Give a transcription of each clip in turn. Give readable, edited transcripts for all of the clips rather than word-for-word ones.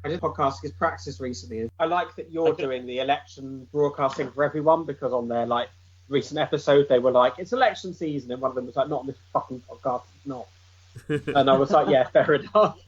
I did podcasting as practice recently. I like that you're doing the election broadcasting for everyone, because on their recent episode they were like, it's election season, and one of them was like, not on this fucking podcast, it's not. And I was like, yeah, fair enough.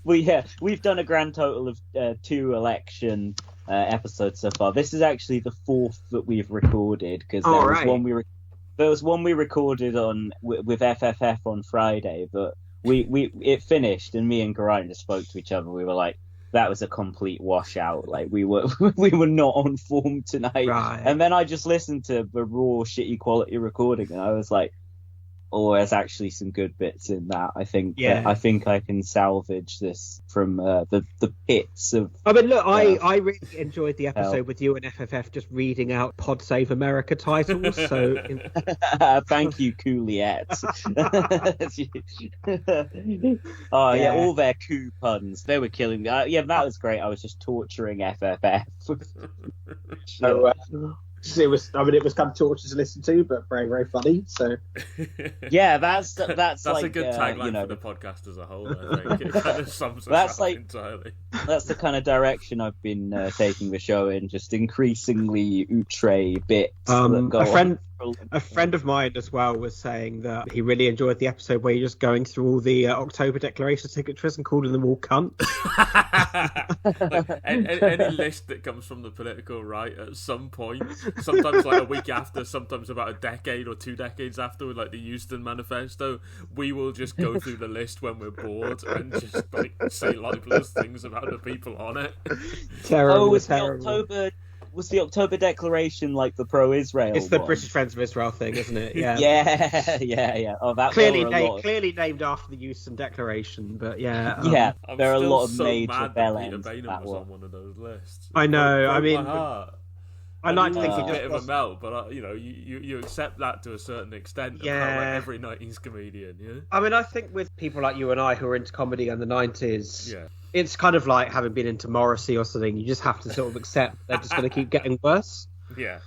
We've done a grand total of 2 election episodes so far. This is actually the 4th that we've recorded, because there was one we recorded on with FFF on Friday, but it finished, and me and Geraint just spoke to each other. We were like, that was a complete washout. Like, we were not on form tonight. Right. And then I just listened to the raw, shitty quality recording, and I was like, oh, there's actually some good bits in that. I think I can salvage this from the pits of. I mean, look, I really enjoyed the episode with you and FFF just reading out Pod Save America titles. So thank you, Juliet. All their coup puns, they were killing me. That was great. I was just torturing FFF. It was kind of torture to listen to, but very, very funny. So, yeah, that's like, a good tagline for the podcast as a whole. I think it kind of sums us up entirely. That's the kind of direction I've been taking the show in, just increasingly outre bits. A friend of mine as well was saying that he really enjoyed the episode where you're just going through all the October Declaration signatories and calling them all cunts. Any list that comes from the political right at some point, sometimes like a week after, sometimes about a decade or 2 decades after, with like the Euston Manifesto, we will just go through the list when we're bored and just like say libelous things about the people on it. Terrible. Was the October Declaration like the pro-Israel? It's the one? British Friends of Israel thing, isn't it? Yeah. yeah. Oh, that clearly named after the Euston Declaration, but yeah. There are a lot of major bell Peter ends. Bainham was on one of those lists. I know. I mean, I like to think he bit of a melt, but you accept that to a certain extent. Yeah. Like every 90s comedian. Yeah. I mean, I think with people like you and I who were into comedy in the 90s, it's kind of like having been into Morrissey or something. You just have to sort of accept they're just going to keep getting worse. Yeah.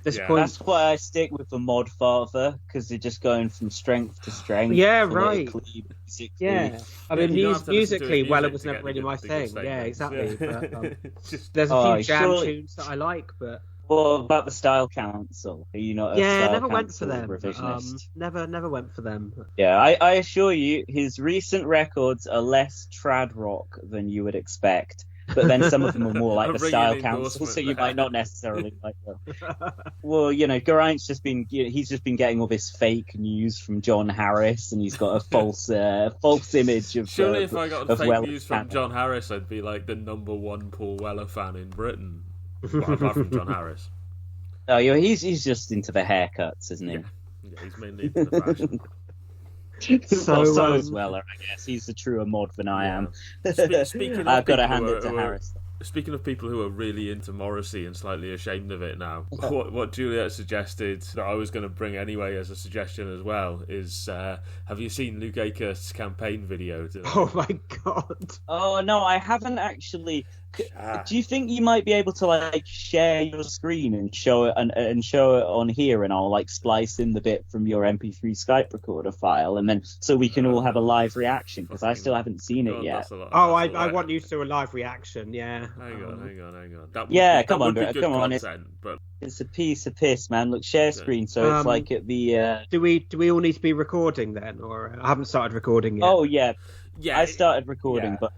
That's why I stick with the Mod Father, because they're just going from strength to strength. Yeah, right. Yeah. I mean, musically, it was never really my thing. Yeah, exactly. But, there's a few jam tunes that I like, but. What about the Style Council? Are you not a Style never Council went for them. Revisionist? Never went for them. Yeah, I assure you, his recent records are less trad rock than you would expect. But then some of them are more like the Style Council, so you might not necessarily like them. Well, Geraint's just been getting all this fake news from John Harris, and he's got a false image of. Surely, if I got fake news from John Harris, I'd be like the #1 Paul Weller fan in Britain. Apart from John Harris. Oh, he's just into the haircuts, isn't he? Yeah, he's mainly into the fashion. So is Weller, I guess. He's the truer mod than I am. I've got to hand it to Harris. Speaking of people who are really into Morrissey and slightly ashamed of it now, what Juliet suggested that I was going to bring anyway as a suggestion as well is, have you seen Luke Akehurst's campaign video? Oh my god! Oh no, I haven't actually. Do you think you might be able to share your screen and show it and show it on here, and I'll splice in the bit from your MP3 Skype recorder file, and then so we can all have a live reaction, because I still haven't seen it yet. I want you to do a live reaction. Yeah. Hang on. Come on. But it's a piece of piss, man. Look, share screen, so it's like at the. Do we all need to be recording then, or I haven't started recording yet? Oh yeah. I started recording, but.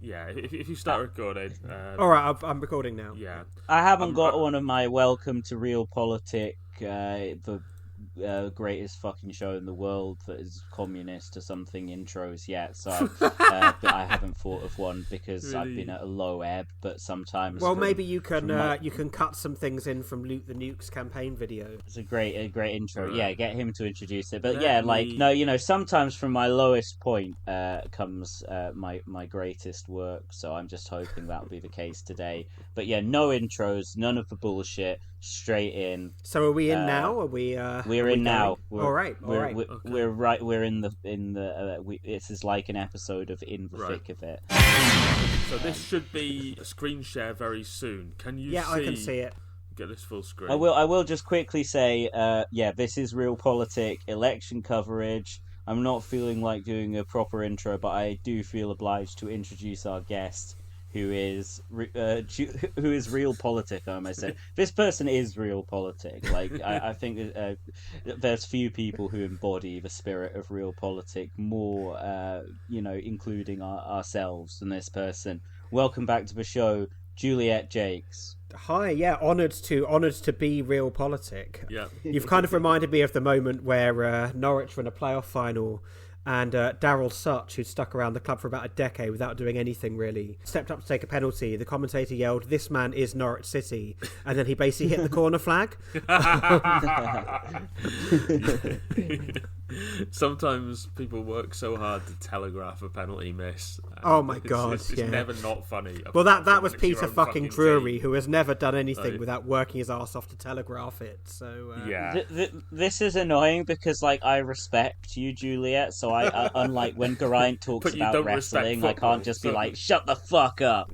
Yeah, if you start recording. All right, I'm recording now. Yeah, I haven't got one of my Welcome to Reel Politik, the greatest fucking show in the world that is communist or something intros yet, so I haven't thought of one because really? I've been at a low ebb. But sometimes, maybe you can cut some things in from Luke the Nuke's campaign video. It's a great intro. Yeah, get him to introduce it. But sometimes from my lowest point comes my greatest work. So I'm just hoping that'll be the case today. But yeah, no intros, none of the bullshit. Straight in. So are we in now? Are we? We're in now. All right. We're right. We're in the. This is like an episode of In the Thick of It. So this should be a screen share very soon. Can you? Yeah, I can see it. Get this full screen. I will just quickly say, this is Reel Politik election coverage. I'm not feeling like doing a proper intro, but I do feel obliged to introduce our guest. who is Reel Politik. I almost said this person is Reel Politik. Like I think there's few people who embody the spirit of Reel Politik more, including ourselves than this person. Welcome back to the show, Juliet Jacques. Hi, yeah, honoured to be Reel Politik. Yeah, you've kind of reminded me of the moment where Norwich were in a playoff final, and Daryl Such, who'd stuck around the club for about a decade without doing anything really, stepped up to take a penalty. The commentator yelled, "This man is Norwich City," and then he basically hit the corner flag. Sometimes people work so hard to telegraph a penalty miss. Oh my god, it's never not funny. Well, that was Peter fucking Drury, who has never done anything without working his ass off to telegraph it. So yeah, this is annoying because I respect you, Juliet. So I unlike when Geraint talks about wrestling, I can't just be like, shut the fuck up.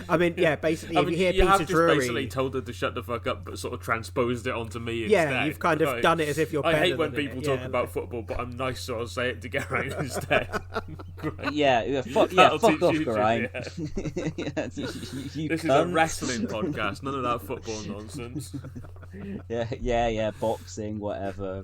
I mean, yeah, basically, if you hear Peter have Drury, basically told her to shut the fuck up, but sort of transposed it onto me instead. Yeah, you've kind of done it as if you're. I hate when people talk about football, but I'm nice, so I'll say it to Geraint instead. Fuck off, Geraint. This is a wrestling podcast, none of that football nonsense. Yeah, boxing, whatever.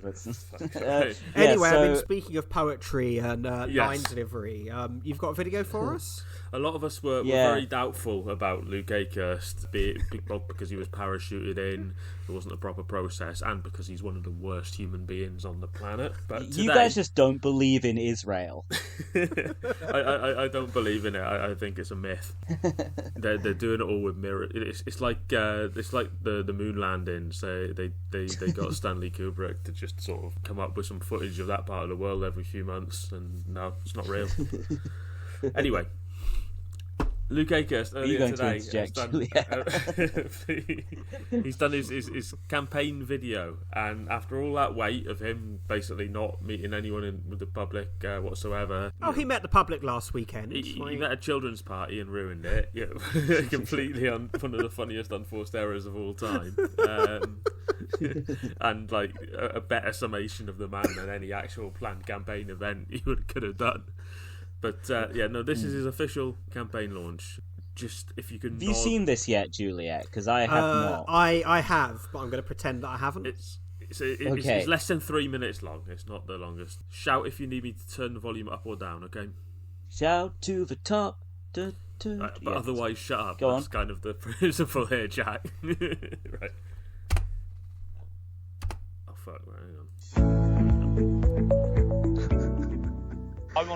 Anyway, I mean, speaking of poetry and line delivery, you've got a video for us? A lot of us were very doubtful about Luke Akehurst, both because he was parachuted in, there wasn't a proper process, and because he's one of the worst human beings on the planet. But today, you guys just don't believe in Israel. I don't believe in it. I think it's a myth. They're doing it all with mirrors. It's like the moon landing. So they got Stanley Kubrick to just sort of come up with some footage of that part of the world every few months, and no, it's not real. Anyway. Luke Akehurst earlier today he's done his campaign video, and after all that wait of him basically not meeting anyone with the public whatsoever. He met the public last weekend. He met a children's party and ruined it. Completely one of the funniest unforced errors of all time. And like a better summation of the man than any actual planned campaign event he could have done. But this is his official campaign launch. Just if you can. Have you seen this yet, Juliet? Because I have not. I have, but I'm going to pretend that I haven't. It's less than 3 minutes long. It's not the longest. Shout if you need me to turn the volume up or down. Okay. Shout to the top. But otherwise, shut up. That's kind of the principle here, Jack. Right. Oh fuck! Hang on.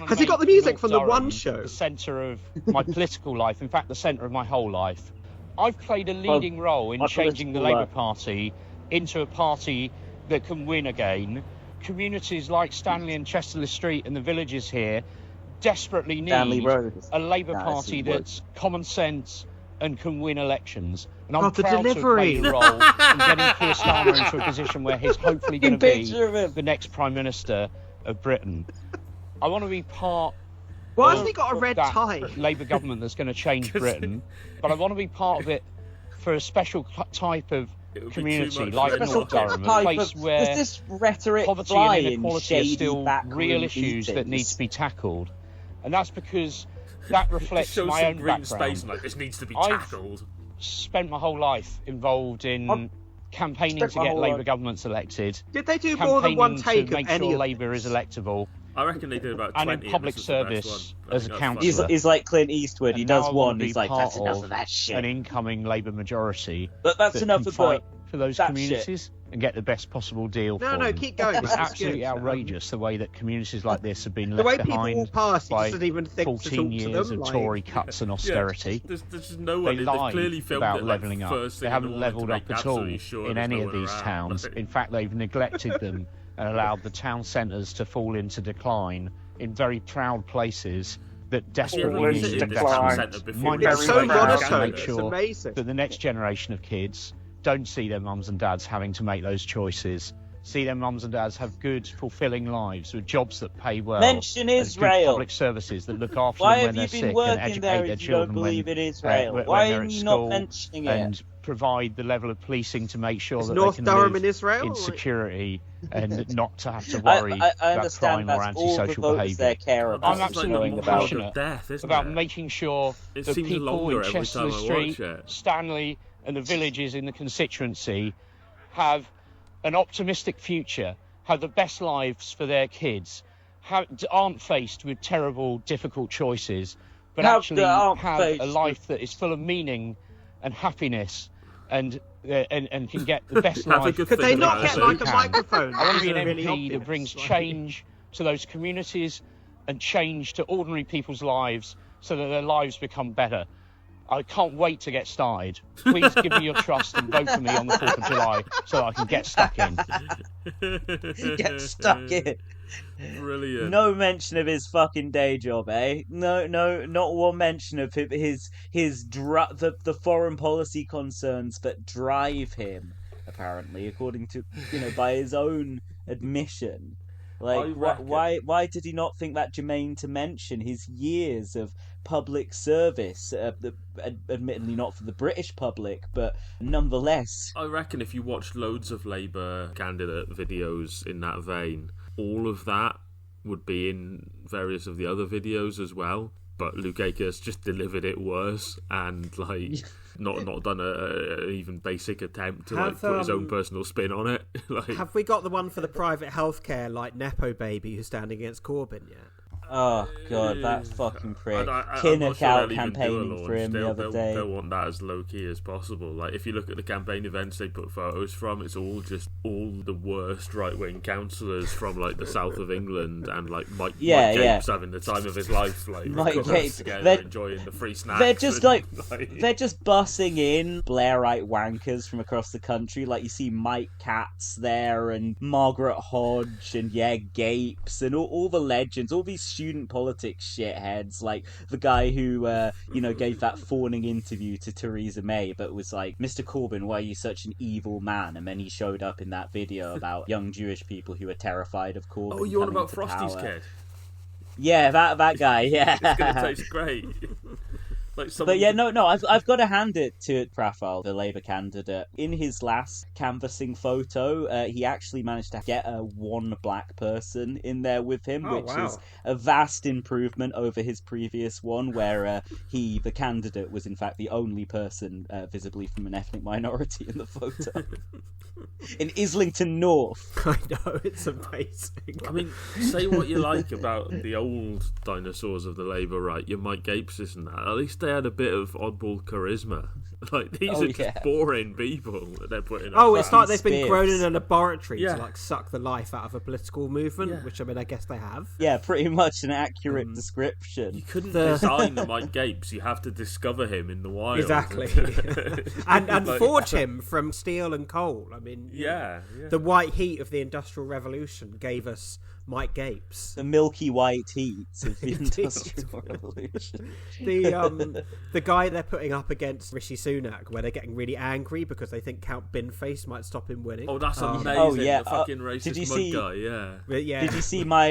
Has he got the music from the One Show? The centre of my political life, in fact, the centre of my whole life. I've played a leading role in changing the Labour Party into a party that can win again. Communities like Stanley and Chesterley Street and the villages here desperately need a Labour Party that's common sense and can win elections. And I'm proud to have played a role in getting Keir Starmer into a position where he's hopefully going to be the next Prime Minister of Britain. I want to be part Why hasn't he got a red tie? Labour government that's going to change Britain, but I want to be part of it for a special type of community like North Durham, a place where this rhetoric poverty and inequality are still real issues that need to be tackled. And that's because that reflects my own background. Space like this needs to be tackled. I've spent my whole life involved in campaigning to get Labour governments elected. Did they do more than one take to make sure Labour is electable? I reckon they did about 20. And in public service as a councillor. He's like Clint Eastwood. He does one. He's like, that's enough of that shit. An incoming Labour majority. But that's enough of fight for those communities and get the best possible deal for them. No, keep going. It's absolutely outrageous the way that communities like this have been left behind by 14 years of Tory cuts and austerity. There's no they lied clearly about levelling up. They haven't levelled up at all in any of these towns. In fact, they've neglected them and allowed the town centres to fall into decline in very proud places that desperately need investment. It's so monotone. Make sure that the next generation of kids don't see their mums and dads having to make those choices. See their mums and dads have good, fulfilling lives with jobs that pay well. Mention Israel. Good public services that look after them when they're sick and educate their children when they're at school and provide the level of policing to make sure that North they can Durham live in Israel? in security and not to have to worry I about understand crime or that's all the antisocial voters there behaviour. care about. I'm absolutely like passionate death, about it? making sure It that seems people longer in every Chester time I watch Street, it. Stanley, and the villages in the constituency have an optimistic future, have the best lives for their kids, aren't faced with terrible, difficult choices, but actually have a life that is full of meaning and happiness and can get the best life. Could they not get like a microphone? I want to be an Really MP obvious, that brings like- change to those communities and change to ordinary people's lives so that their lives become better. I can't wait to get started. Please give me your trust and vote for me on the 4th of July so that I can get stuck in. Get stuck in. Brilliant. No mention of his fucking day job, eh? No, not one mention of the foreign policy concerns that drive him. Apparently, according to by his own admission. Like, why did he not think that germane to mention his years of public service? Admittedly, not for the British public, but nonetheless. I reckon if you watched loads of Labour candidate videos in that vein, all of that would be in various of the other videos as well. But Luke Akers just delivered it worse and not done an even basic attempt to put his own personal spin on it. Have we got the one for the private healthcare nepo baby who's standing against Corbyn yet? Oh god, that fucking prick. I'm Kinnock sure out they'll even do a campaigning launch. for him the other day. They'll want that as low key as possible. Like, if you look at the campaign events they put photos from, it's all the worst right wing councillors from the south of England and Mike Gapes having the time of his life. Mike Gapes together enjoying the free snacks. They're just they're just bussing in Blairite wankers from across the country. Like, you see Mike Katz there and Margaret Hodge and Gapes and all the legends, all these student politics shitheads, like the guy who gave that fawning interview to Theresa May but was like, Mr. Corbyn, why are you such an evil man? And then he showed up in that video about young Jewish people who are terrified of Corbyn. Oh, you on about coming to Frosty's power. kid? Yeah, that guy, yeah. It's gonna taste great. But yeah, no, I've got to hand it to Prafal, the Labour candidate. In his last canvassing photo, he actually managed to get one black person in there with him, which is a vast improvement over his previous one, where the candidate, was in fact the only person visibly from an ethnic minority in the photo. In Islington North. I know, it's amazing. I mean, say what you like about the old dinosaurs of the Labour right, your Mike Gapeses and that. At least they had a bit of oddball charisma. These are just boring people that they're putting up. It's like they've been grown in a laboratory to suck the life out of a political movement, which I guess they have. Yeah, pretty much an accurate description. You couldn't design the Mike Gapes, you have to discover him in the wild. Exactly. and forge him from steel and coal. I mean, the white heat of the Industrial Revolution gave us Mike Gapes. The milky white heat of the Industrial Revolution. The guy they're putting up against Rishi Sunak, where they're getting really angry because they think Count Binface might stop him winning. Oh, that's amazing. Oh, yeah. The fucking racist mud guy, yeah. Did you see my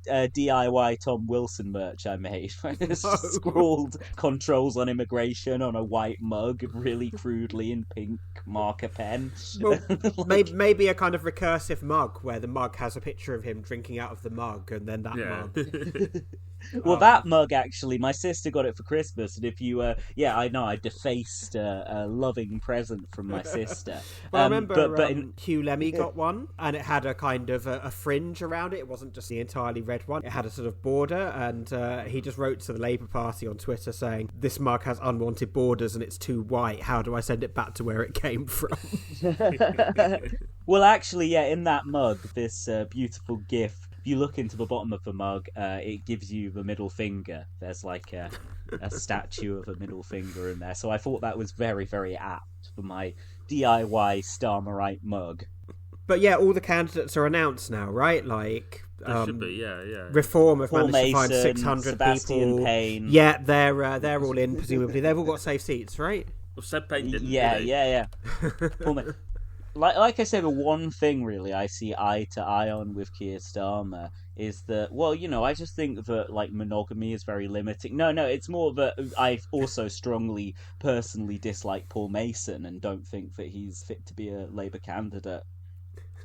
DIY Tom Wilson merch I made? Scrawled "Controls on Immigration" on a white mug, really crudely in pink marker pen. Well, maybe a kind of recursive mug where the mug has a picture of him drinking out of the mug, and then that mug. Well, that mug, actually, my sister got it for Christmas, and if you, I know, I defaced a loving present from my sister. Well, I remember Hugh Lemmy got one, and it had a kind of a fringe around it. It wasn't just the entirely red one. It had a sort of border, and he just wrote to the Labour Party on Twitter saying, "This mug has unwanted borders and it's too white. How do I send it back to where it came from?" Well, actually, in that mug, this beautiful GIF, if you look into the bottom of the mug, it gives you the middle finger. There's like a statue of a middle finger in there. So I thought that was very, very apt for my DIY Starmerite mug. But yeah, all the candidates are announced now, right? Like, should be, Reform have managed to find Mason, 600 Sebastian people. Payne. Yeah, they're all in, presumably. They've all got safe seats, right? Well, Seb Payne didn't. Yeah. Like I said, the one thing really I see eye to eye on with Keir Starmer is that, well, I just think that, like, monogamy is very limiting. No, it's more that I also strongly, personally dislike Paul Mason and don't think that he's fit to be a Labour candidate.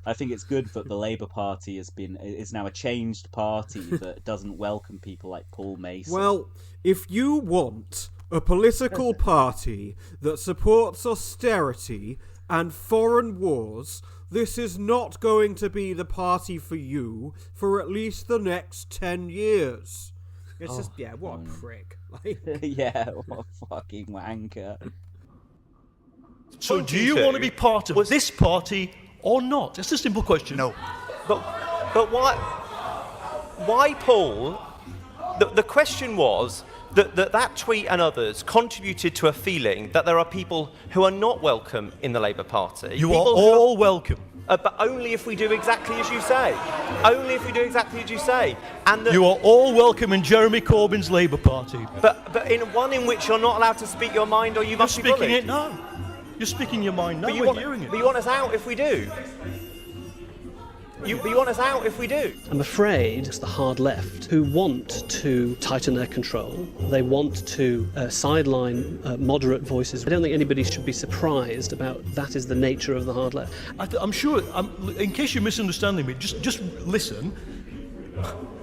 I think it's good that the Labour Party is now a changed party that doesn't welcome people like Paul Mason. Well, if you want a political party that supports austerity and foreign wars, this is not going to be the party for you for at least the next 10 years. It's just, what a prick. Yeah, what a fucking wanker. So do you want to be part of this party or not? It's a simple question. No. But why Paul? The question was that tweet and others contributed to a feeling that there are people who are not welcome in the Labour Party. You are all welcome. But only if we do exactly as you say. Only if we do exactly as you say. And you are all welcome in Jeremy Corbyn's Labour Party. But in one in which you're not allowed to speak your mind, or you must be bullied. You're speaking it now. You're speaking your mind now. We're hearing it. But you want us out if we do. You want us out if we do. I'm afraid it's the hard left who want to tighten their control. They want to sideline moderate voices. I don't think anybody should be surprised about that is the nature of the hard left. I'm sure, in case you're misunderstanding me, just listen.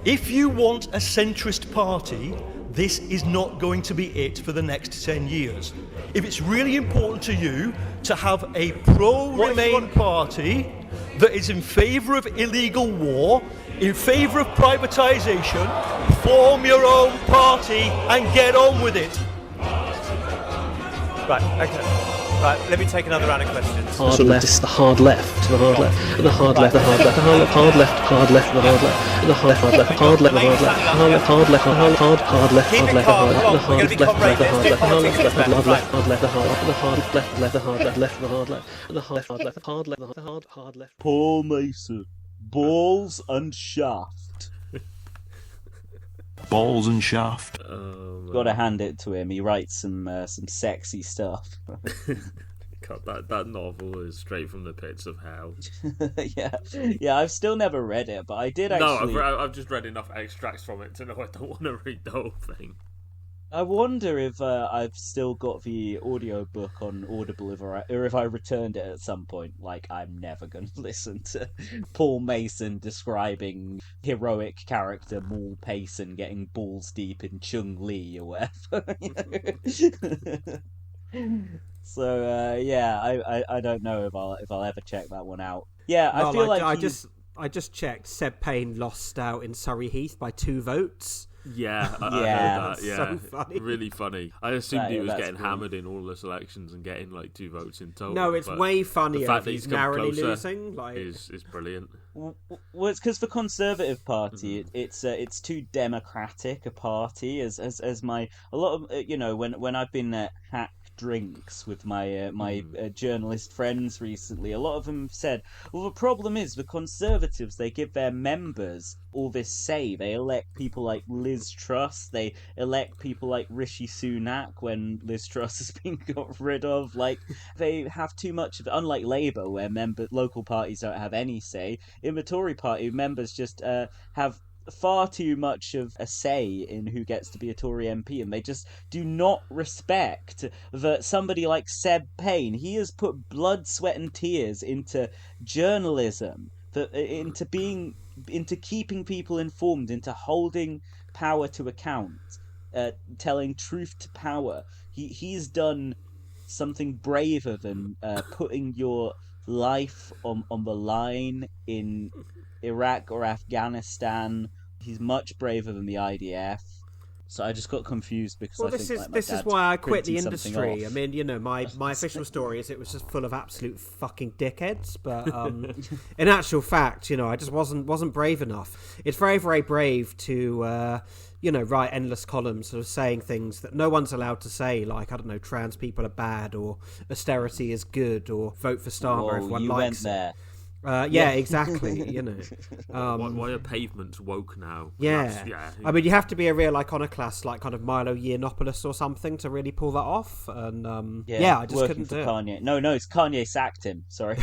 If you want a centrist party, this is not going to be it for the next 10 years. If it's really important to you to have a pro-Remain party that is in favour of illegal war, in favour of privatisation, form your own party and get on with it. Right, okay. Right, let me take another round of questions. Hard left is the hard left, the hard left, and the hard left, the hard left, the hard left, hard left, hard left, the hard left, and the hard left, hard left, the hard left, hard left, hard left, hard left, hard left, hard left, the hard left, the hard left, the hard left, hard left, hard left, the hard left, the hard left, the hard left, left, the hard left, and the hard left, hard left, hard left, the hard left. Paul Mason, balls and shaft. Balls and shaft. Gotta hand it to him. He writes some sexy stuff. God, that novel is straight from the pits of hell. yeah. I've still never read it, but I did actually. No, I've just read enough extracts from it to know I don't want to read the whole thing. I wonder if I've still got the audiobook on Audible or if I returned it at some point. Like, I'm never going to listen to Paul Mason describing heroic character Maul Payson getting balls deep in Chung-Li or whatever. So, I don't know if I'll ever check that one out. Yeah, I feel like I just checked. Seb Payne lost out in Surrey Heath by 2 votes. Yeah, I heard that. Yeah, so funny. Really funny. I assumed he was getting hammered in all the selections and getting like 2 votes in total. No, it's way funnier if he's narrowly losing. Is brilliant. Well, it's because the Conservative Party, it's too democratic a party. As a lot of when I've been hacked drinks with my journalist friends recently, a lot of them said, well, the problem is the Conservatives, they give their members all this say. They elect people like Liz Truss, they elect people like Rishi Sunak when Liz Truss has been got rid of. Like, they have too much of it, unlike Labour, where local parties don't have any say. In the Tory party, members just have far too much of a say in who gets to be a Tory MP, and they just do not respect that somebody like Seb Payne, he has put blood, sweat and tears into journalism, into keeping people informed, into holding power to account, telling truth to power. He's done something braver than putting your life on the line in Iraq or Afghanistan. He's much braver than the IDF. So I just got confused because this is why I quit the industry. I mean, my official story is it was just full of absolute fucking dickheads. But in actual fact, I just wasn't brave enough. It's very, very brave to write endless columns sort of saying things that no one's allowed to say, like, I don't know, trans people are bad or austerity is good or vote for Starmer if one likes it. Yeah, exactly. You know, why are pavements woke now? Yeah. I mean, you have to be a real iconoclast, like kind of Milo Yiannopoulos or something, to really pull that off. And I just couldn't do Kanye. No, it's Kanye sacked him. Sorry.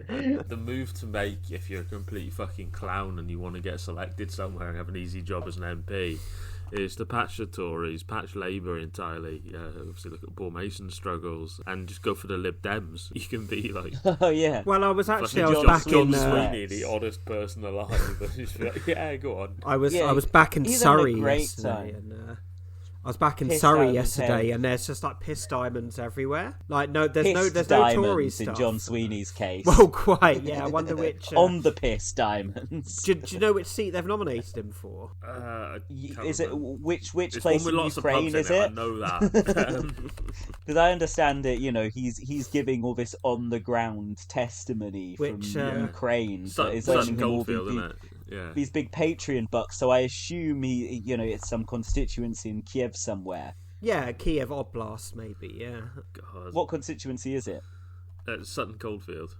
The move to make, if you're a complete fucking clown and you want to get selected somewhere and have an easy job as an MP, is to patch the Tories, patch Labour entirely. Obviously, look at Paul Mason's struggles, and just go for the Lib Dems. You can be like, oh yeah. Well, I was back John in Sweeney, the oddest person alive. Yeah, go on. I was back in Surrey yesterday, and I was back in Surrey yesterday, and there's just like piss diamonds everywhere. Like there's no Tory stuff. In John Sweeney's case. Well, quite. Yeah, I wonder which on the piss diamonds. Do you know which seat they've nominated him for? Is it which it's place in Ukraine is it? I know that. Because I understand it. You know, he's giving all this on the ground testimony from Ukraine, but is earning him all these big Patreon bucks. So I assume it's some constituency in Kiev somewhere. Yeah, Kiev Oblast, maybe. Yeah. God. What constituency is it? Sutton Coldfield.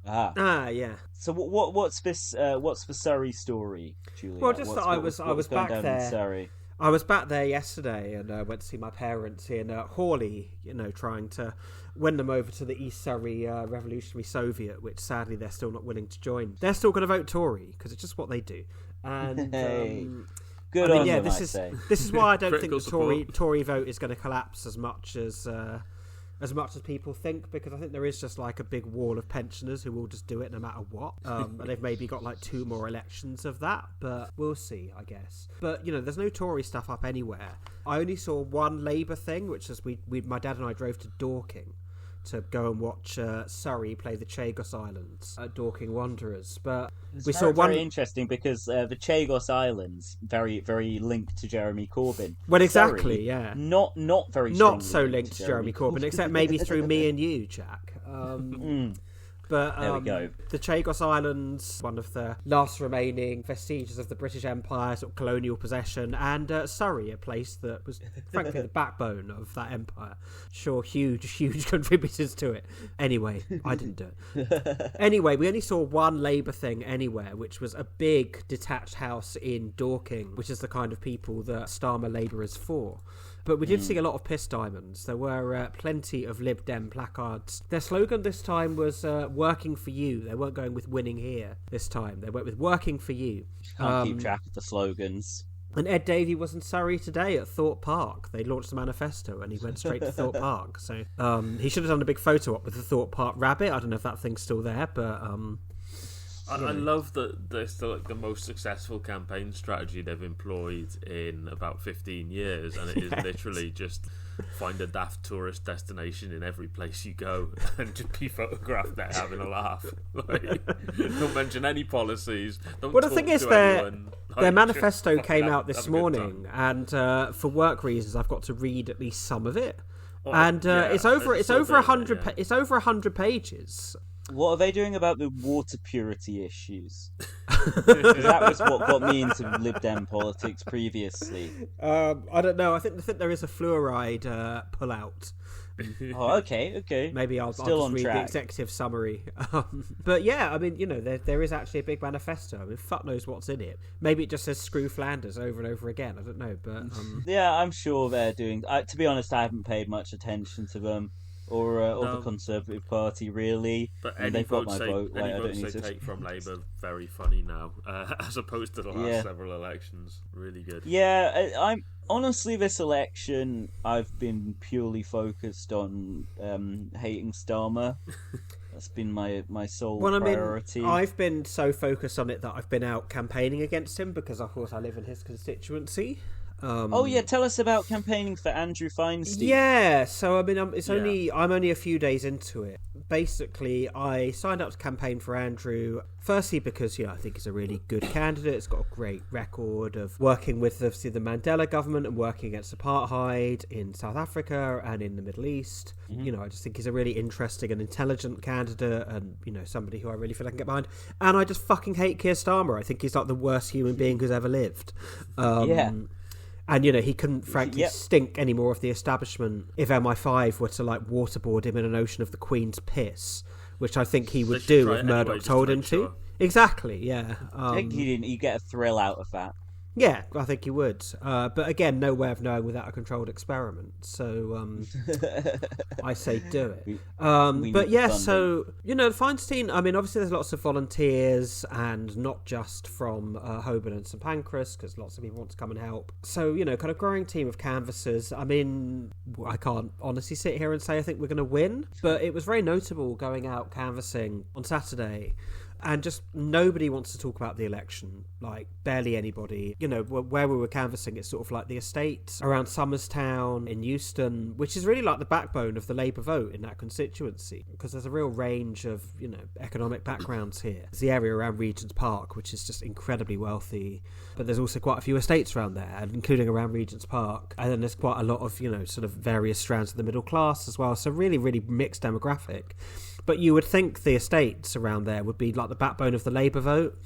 Yeah. So what's this? What's the Surrey story, Juliet? Well, just that I was back there. Surrey? I was back there yesterday and went to see my parents in Hawley, trying to win them over to the East Surrey Revolutionary Soviet, which sadly they're still not willing to join. They're still going to vote Tory because it's just what they do. And good on them, this is why I don't think the Tory vote is going to collapse as much as people think, because I think there is just like a big wall of pensioners who will just do it no matter what. And they've maybe got like 2 more elections of that, but we'll see, I guess. But there's no Tory stuff up anywhere. I only saw one Labour thing, which is my dad and I drove to Dorking to go and watch Surrey play the Chagos Islands at Dorking Wanderers. But we saw one. Very interesting, because the Chagos Islands very, very linked to Jeremy Corbyn. Well, exactly, Surrey, yeah. Not very. Not so linked to Jeremy Corbyn, except maybe through me and you, Jack. But there we go. The Chagos Islands, one of the last remaining vestiges of the British Empire, sort of colonial possession, and Surrey, a place that was frankly the backbone of that empire. Sure, huge contributors to it. Anyway, I didn't do it. Anyway, we only saw one Labour thing anywhere, which was a big detached house in Dorking, which is the kind of people that Starmer Labour is for. But we did see a lot of piss diamonds. There were plenty of Lib Dem placards. Their slogan this time was working for you. They weren't going with winning here this time. They went with working for you. Can't keep track of the slogans. And Ed Davey was in Surrey today at Thorpe Park. They launched the manifesto and he went straight to Thorpe Park. So he should have done a big photo op with the Thorpe Park rabbit. I don't know if that thing's still there, but... I love that it's the most successful campaign strategy they've employed in about 15 years, and it is literally just find a daft tourist destination in every place you go and just be photographed there having a laugh. Don't mention any policies. Well, the thing is, their manifesto came out this morning, and for work reasons, I've got to read at least some of it. It's over 100 pages. What are they doing about the water purity issues? That was what got me into Lib Dem politics previously. I don't know. I think there is a fluoride pullout. Oh, okay. Maybe I'll just read the executive summary. But yeah, I mean, there is actually a big manifesto. I mean, fuck knows what's in it. Maybe it just says screw Flanders over and over again. I don't know, but yeah, I'm sure they're doing. To be honest, I haven't paid much attention to them. Or the Conservative Party, really. But any votes they take from Labour, very funny now, as opposed to the last several elections. Really good. Yeah, I'm honestly, this election, I've been purely focused on hating Starmer. That's been my sole priority. I've been so focused on it that I've been out campaigning against him because, of course, I live in his constituency. Tell us about campaigning for Andrew Feinstein. Yeah, so I mean, I'm only a few days into it. Basically, I signed up to campaign for Andrew, firstly because I think he's a really good candidate. He's got a great record of working with the Mandela government and working against apartheid in South Africa and in the Middle East. Mm-hmm. I just think he's a really interesting and intelligent candidate, and somebody who I really feel I can get behind. And I just fucking hate Keir Starmer. I think he's like the worst human being who's ever lived. And, he couldn't, frankly, stink any more of the establishment if MI5 were to, waterboard him in an ocean of the Queen's piss, which I think he would do if Murdoch told him to. Exactly, yeah. I think you get a thrill out of that. Yeah, I think he would. But again, no way of knowing without a controlled experiment. So I say do it. But yeah, so, the Feinstein, I mean, obviously there's lots of volunteers and not just from Holborn and St Pancras, because lots of people want to come and help. So, kind of growing team of canvassers. I mean, I can't honestly sit here and say I think we're going to win, but it was very notable going out canvassing on Saturday. And just nobody wants to talk about the election, barely anybody. Where we were canvassing, it's sort of like the estate around Somerstown in Euston, which is really like the backbone of the Labour vote in that constituency, because there's a real range of, economic backgrounds here. There's the area around Regent's Park, which is just incredibly wealthy, but there's also quite a few estates around there, including around Regent's Park. And then there's quite a lot of, sort of various strands of the middle class as well. So really, really mixed demographic. But you would think the estates around there would be like the backbone of the Labour vote.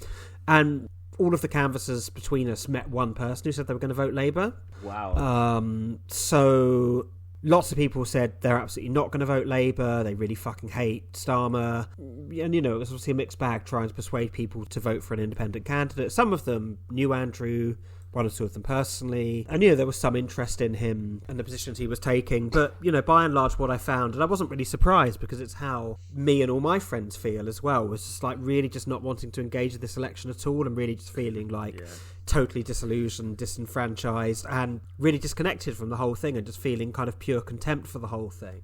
And all of the canvassers between us met one person who said they were going to vote Labour. Wow. So lots of people said they're absolutely not going to vote Labour. They really fucking hate Starmer. And, it was obviously a mixed bag trying to persuade people to vote for an independent candidate. Some of them knew Andrew, one or two of them personally, and there was some interest in him and the positions he was taking, but by and large what I found, and I wasn't really surprised because it's how me and all my friends feel as well, was just really just not wanting to engage in this election at all, and really just feeling totally disillusioned, disenfranchised, and really disconnected from the whole thing, and just feeling kind of pure contempt for the whole thing.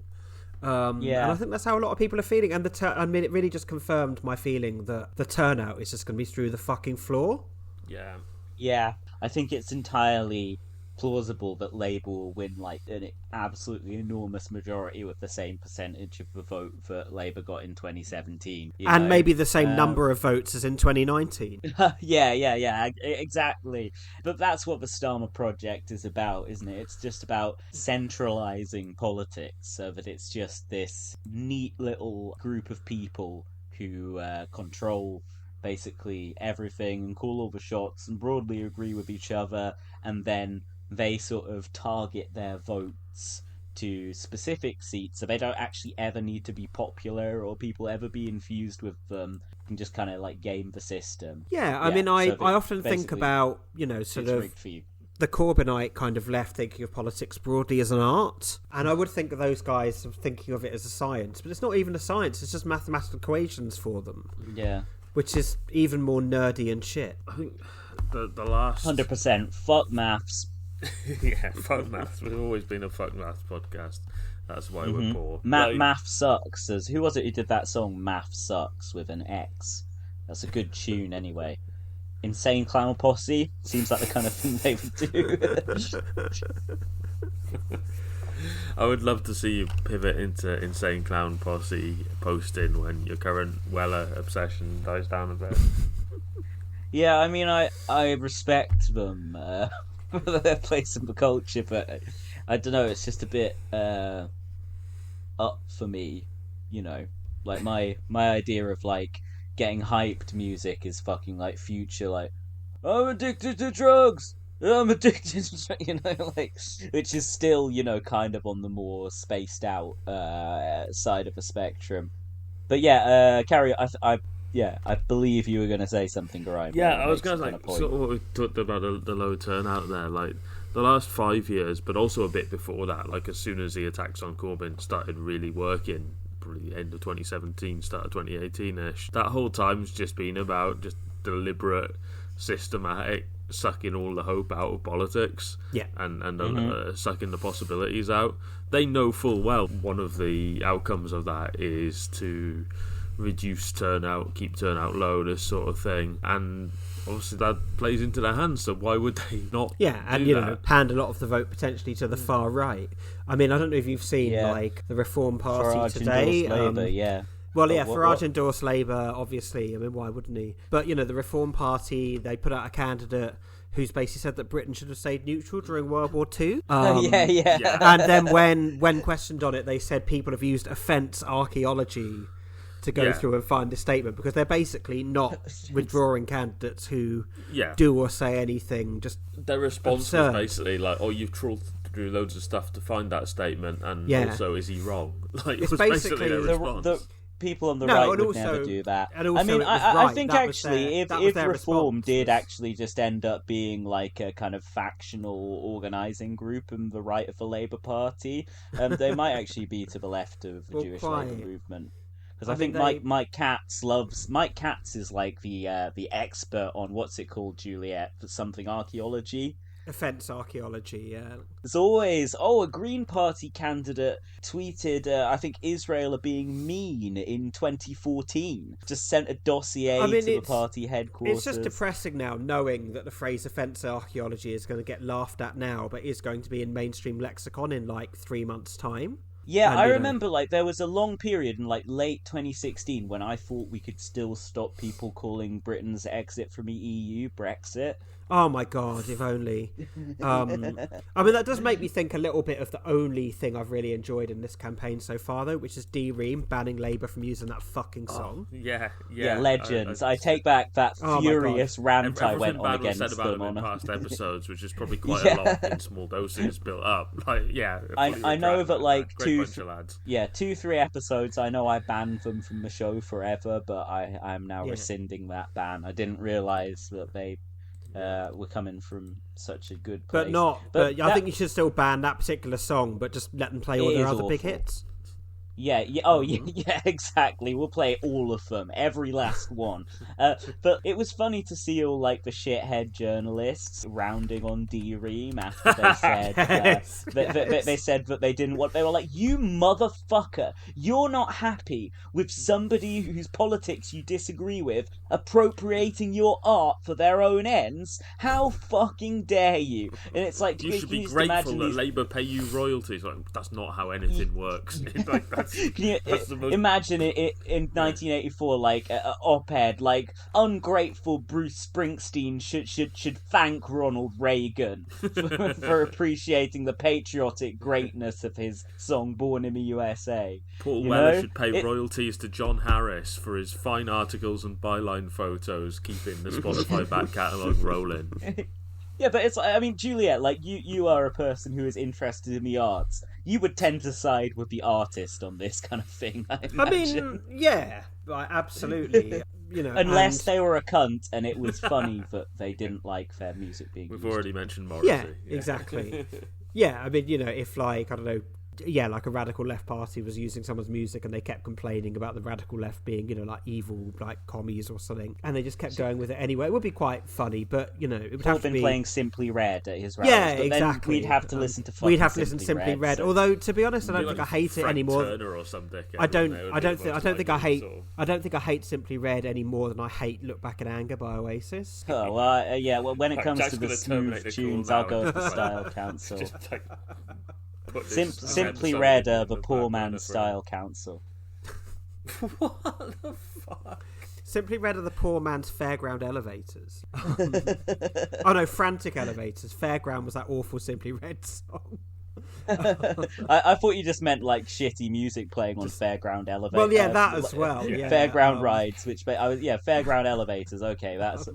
And I think that's how a lot of people are feeling, and it really just confirmed my feeling that the turnout is just going to be through the fucking floor. Yeah, I think it's entirely plausible that Labour will win an absolutely enormous majority with the same percentage of the vote that Labour got in 2017. And maybe the same number of votes as in 2019. Yeah, exactly. But that's what the Starmer project is about, isn't it? It's just about centralising politics so that it's just this neat little group of people who control basically everything and call all the shots and broadly agree with each other, and then they sort of target their votes to specific seats, so they don't actually ever need to be popular or people ever be infused with them, and just kind of game the system. I mean, I often think about sort of the Corbynite kind of left thinking of politics broadly as an art, and I would think of those guys thinking of it as a science, but it's not even a science, it's just mathematical equations for them. Which is even more nerdy and shit. I think the last 100% fuck maths. Yeah, fuck maths. We've always been a fuck maths podcast. That's why we're poor. Math sucks. Who was it who did that song? Math sucks with an X. That's a good tune, anyway. Insane Clown Posse seems like the kind of thing they would do. I would love to see you pivot into Insane Clown Posse posting when your current Weller obsession dies down a bit. Yeah, I mean, I respect them for their place in the culture, but I don't know, it's just a bit up for me, my idea of getting hyped music is fucking Future, I'm addicted to drugs. I'm addicted, which is still, kind of on the more spaced out side of the spectrum. But Carrie, I believe you were going to say something, Geraint. Yeah, I was going to sort of what we talked about the low turnout there, the last 5 years, but also a bit before that, as soon as the attacks on Corbyn started really working, probably the end of 2017, start of 2018-ish, that whole time's just been about just deliberate, systematic sucking all the hope out of politics, and sucking the possibilities out. They know full well one of the outcomes of that is to reduce turnout, keep turnout low, this sort of thing, and obviously that plays into their hands, so why would they not hand a lot of the vote potentially to the far right. I mean, I don't know if you've seen the Reform Party today. Farage endorsed Labour, obviously. I mean, why wouldn't he? But, the Reform Party, they put out a candidate who's basically said that Britain should have stayed neutral during World War II. Yeah. And then when questioned on it, they said people have used offence archaeology to go through and find a statement, because they're basically not withdrawing candidates who do or say anything. Just their response was basically like, "Oh, you've trawled through loads of stuff to find that statement, and also is he wrong?" Like, it was basically their response. The people on the right would never do that. I mean, I think actually, if Reform did actually just end up being like a kind of factional organising group in the right of the Labour Party, they might actually be to the left of the Jewish Labour movement. Because I think Mike Katz is like the expert on what's it called, Juliet, something archaeology. Offence archaeology, yeah. There's always, a Green Party candidate tweeted, I think Israel are being mean in 2014. Just sent a dossier to the party headquarters. It's just depressing now, knowing that the phrase offence archaeology is going to get laughed at now, but is going to be in mainstream lexicon in like 3 months' time. Yeah, and, I remember like there was a long period in like late 2016 when I thought we could still stop people calling Britain's exit from the EU Brexit. Oh my God, if only. I mean, that does make me think a little bit of the only thing I've really enjoyed in this campaign so far, though, which is Reem banning Labour from using that fucking song. Yeah, legends. I take back that furious rant I went on against said about them in past episodes, which is probably quite a lot in small doses built up. Like, I know that like 2-3 episodes, I know I banned them from the show forever, but I'm now rescinding that ban. I didn't realise that they were coming from such a good place. But I think you should still ban that particular song, but just let them play all their other big hits. Yeah, exactly. We'll play all of them, every last one. But it was funny to see all like the shithead journalists rounding on Reem after they said they said that they didn't want. They were like, "You motherfucker! You're not happy with somebody whose politics you disagree with appropriating your art for their own ends? How fucking dare you?" And it's like, you should be grateful that Labour pay you royalties. Like, that's not how anything works. Like, imagine it in 1984, like an op-ed, like ungrateful Bruce Springsteen should thank Ronald Reagan for appreciating the patriotic greatness of his song "Born in the USA." Paul Weller should pay royalties to John Harris for his fine articles and byline photos, keeping the Spotify back catalogue rolling. Yeah, but it's, I mean, Juliet, like, you are a person who is interested in the arts. You would tend to side with the artist on this kind of thing, I imagine. I mean, yeah, absolutely. Unless they were a cunt and it was funny that they didn't like their music being We've used. already mentioned Morrissey. Yeah, exactly. Yeah, I mean, if like, I don't know, like a radical left party was using someone's music and they kept complaining about the radical left being, like evil, like commies or something, and they just kept going with it anyway, it would be quite funny, but, it would Paul have to be... playing Simply Red at his rallies. Yeah, but exactly. Then we'd have to listen to Simply Red. So... Although, to be honest, I don't think I hate it anymore. Or some I don't think I hate Simply Red any more than I hate Look Back in Anger by Oasis. Oh, well, when it comes to the smooth tunes, I'll go with the Style Council. Simply Red, the Poor Man's Style Council. What the fuck? Simply Red are the Poor Man's Fairground Elevators. Oh no, Frantic Elevators. Fairground was that awful Simply Red song. I thought you just meant like shitty music playing on Fairground Elevators. Well, yeah, that as well. Yeah. Fairground rides, Fairground Elevators. Okay, that's.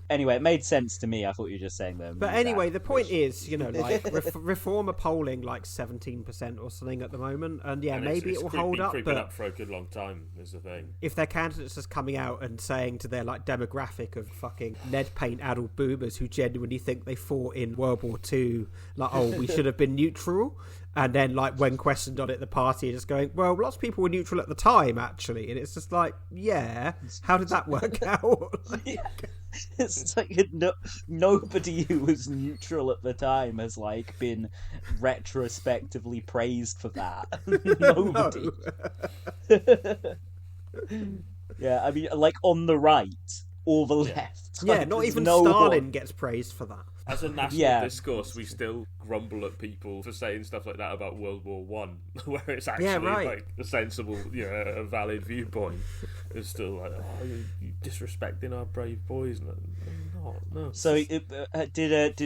Anyway, it made sense to me. I thought you were just saying that. But anyway, the point is, like, Reform are polling like 17% or something at the moment, and maybe it will hold up. But up for a good long time is the thing. If their candidates is coming out and saying to their like demographic of fucking lead paint addled boomers who genuinely think they fought in World War II, like, oh, we should have been neutral. And then, like, when questioned on it, the party is just going, well, lots of people were neutral at the time, actually. And it's just like, yeah, how did that work out? It's like nobody who was neutral at the time has, like, been retrospectively praised for that. Nobody. Yeah, I mean, like, on the right or the left. Yeah, not even Stalin gets praised for that. As a national discourse, we still grumble at people for saying stuff like that about World War One, where it's actually like a sensible, a valid viewpoint. It's still like, oh, you're disrespecting our brave boys. No, Oh, no. So, did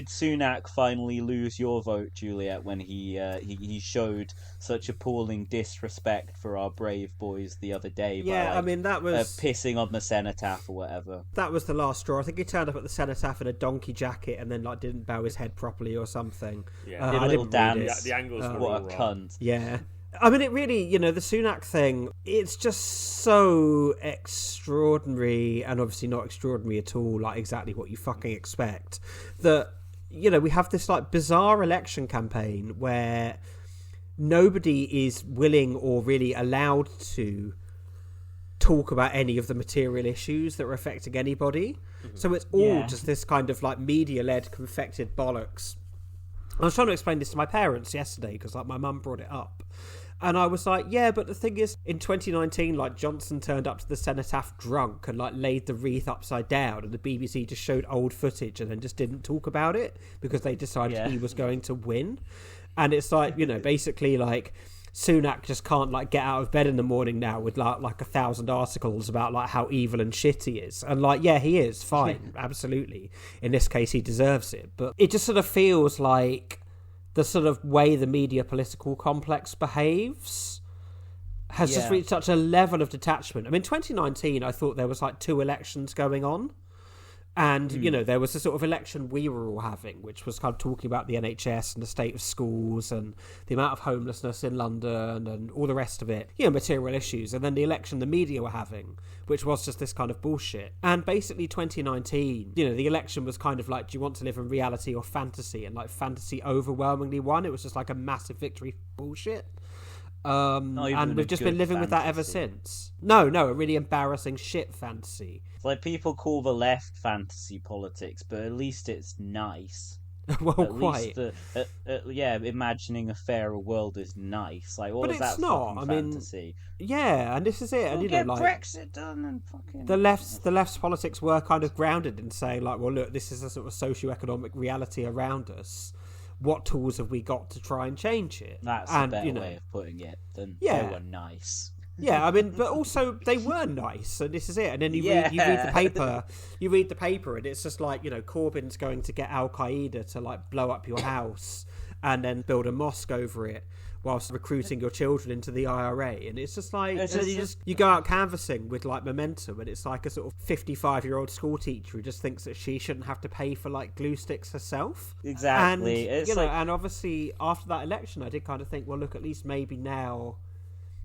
Sunak finally lose your vote, Juliet, when he showed such appalling disrespect for our brave boys the other day? Yeah, by, I mean, that was pissing on the cenotaph or whatever. That was the last straw. I think he turned up at the cenotaph in a donkey jacket and then didn't bow his head properly or something. Yeah, did a little dance. The angles were what all a wrong. cunt. Yeah. I mean, it really, the Sunak thing, it's just so extraordinary, and obviously not extraordinary at all, like exactly what you fucking expect, that, we have this, bizarre election campaign where nobody is willing or really allowed to talk about any of the material issues that are affecting anybody. Mm-hmm. So it's all just this kind of, media-led, confected bollocks. I was trying to explain this to my parents yesterday, because, my mum brought it up. And I was like, yeah, but the thing is, in 2019, Johnson turned up to the cenotaph drunk and, laid the wreath upside down, and the BBC just showed old footage and then just didn't talk about it because they decided he was going to win. And it's basically, Sunak just can't, get out of bed in the morning now with, 1,000 articles about, how evil and shit he is. And, he is, fine, absolutely. In this case, he deserves it. But it just sort of feels like the sort of way the media political complex behaves has just reached such a level of detachment. I mean, 2019, I thought there was 2 elections going on. And, there was the sort of election we were all having, which was kind of talking about the NHS and the state of schools and the amount of homelessness in London and all the rest of it, material issues. And then the election the media were having, which was just this kind of bullshit. And basically 2019, the election was kind of do you want to live in reality or fantasy? And fantasy overwhelmingly won. It was just a massive victory bullshit. And we've just been living with that ever since. No, a really embarrassing shit fantasy. It's people call the left fantasy politics, but at least it's nice. Well, at quite. Least imagining a fairer world is nice. What but is that it's not. fucking fantasy? Yeah, and this is it. We'll and get Brexit done and fucking... The left's politics were kind of grounded in saying, well, look, this is a sort of socio-economic reality around us. What tools have we got to try and change it? That's a better way of putting it than they were nice. Yeah, I mean, but also they were nice, and this is it. And then you read the paper, and it's just Corbyn's going to get Al Qaeda to blow up your house and then build a mosque over it, whilst recruiting your children into the IRA. And it's just you go out canvassing with momentum, and it's a sort of 55-year-old school teacher who just thinks that she shouldn't have to pay for glue sticks herself. Exactly. And and obviously after that election, I did kind of think, well, look, at least maybe now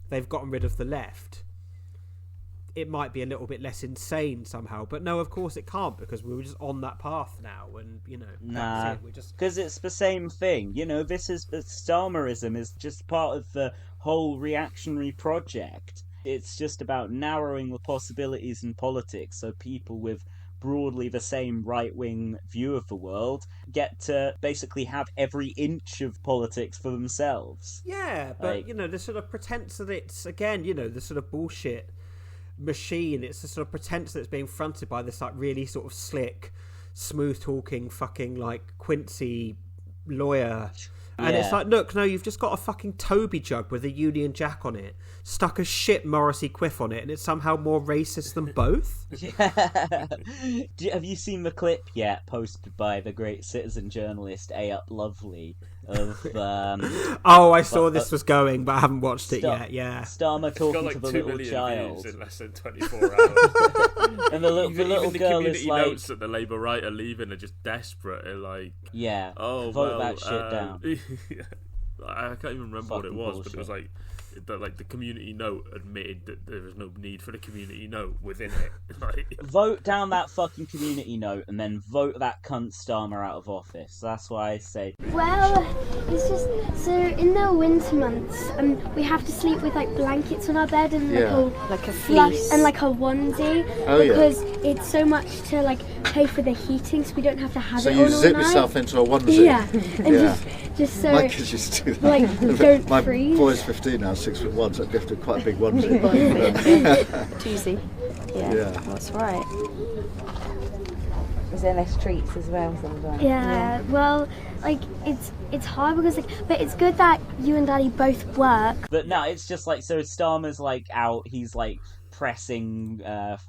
they've gotten rid of the left, it might be a little bit less insane somehow. But no, of course it can't, because we were just on that path now, and that's it. Because it's the same thing. This is Starmerism is just part of the whole reactionary project. It's just about narrowing the possibilities in politics, so people with broadly the same right-wing view of the world get to basically have every inch of politics for themselves. Yeah, but the sort of pretense that it's, again, the sort of bullshit machine, it's the sort of pretense that it's being fronted by this really sort of slick, smooth talking fucking Quincy lawyer. And it's look, no, you've just got a fucking Toby jug with a Union Jack on it, stuck a shit Morrissey quiff on it, and it's somehow more racist than both. Yeah. Have you seen the clip yet, posted by the great citizen journalist A. Up Lovely? I saw this was going, but I haven't watched it yet. Yeah, Starmer talking to the little child in less than 24 hours, and the little even girl the is notes that the Labour right are leaving are just desperate. They're vote that shit down. I can't even remember what it was, bullshit. but it was the community note admitted that there was no need for the community note within it. Vote down that fucking community note and then vote that cunt Starmer out of office. That's why I say. Well, it's just so in the winter months, we have to sleep with blankets on our bed and like a fleece and a onesie because it's so much to pay for the heating, so we don't have to have it on all night. So you zip yourself into a onesie. Yeah, and just so my kids used to do that. Don't my freeze. boy's 15 now, 6'1", so I gifted quite a big onesie. Toozy. Yeah, that's right. Is there less treats as well sometimes? Yeah, well, it's hard because but it's good that you and Daddy both work. But no, it's just so Starmer's out, he's pressing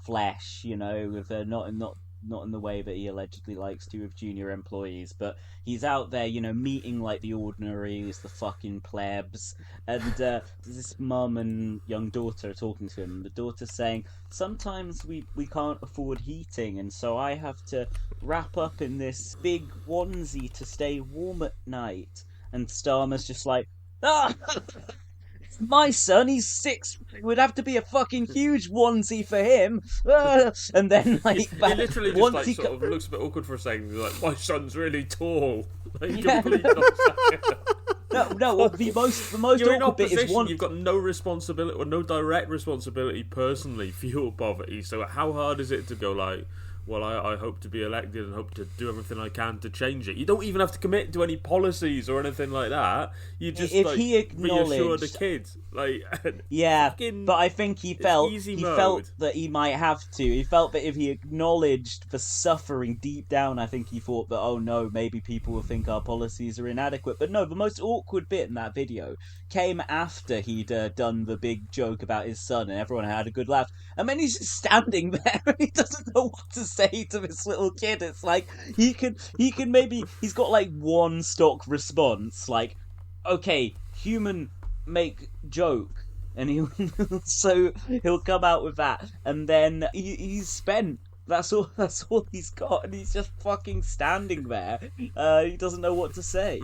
flesh, with not not in the way that he allegedly likes to with junior employees, but he's out there, meeting like the ordinaries, the fucking plebs, and this mum and young daughter are talking to him. The daughter's saying, sometimes we can't afford heating, and so I have to wrap up in this big onesie to stay warm at night. And Starmer's just like, my son, he's 6. It would have to be a fucking huge onesie for him. And then, like, he literally just like sort of looks a bit awkward for a second. He's like, my son's really tall. Like, complete No. The most You're in awkward bit is You've got no responsibility or no direct responsibility personally for your poverty. So how hard is it to go like, well, I hope to be elected and hope to do everything I can to change it. You don't even have to commit to any policies or anything like that. You just reassure the kids. Like, yeah, but I think he felt that he might have to. He felt that if he acknowledged the suffering deep down, I think he thought that, oh no, maybe people will think our policies are inadequate. But no, the most awkward bit in that video came after he'd done the big joke about his son and everyone had a good laugh. And then he's just standing there and he doesn't know what to say to this little kid. It's like, he can maybe, he's got like one stock response, like, okay, human make joke, and he'll come out with that, and then he's spent. That's all he's got, and he's just fucking standing there. He doesn't know what to say.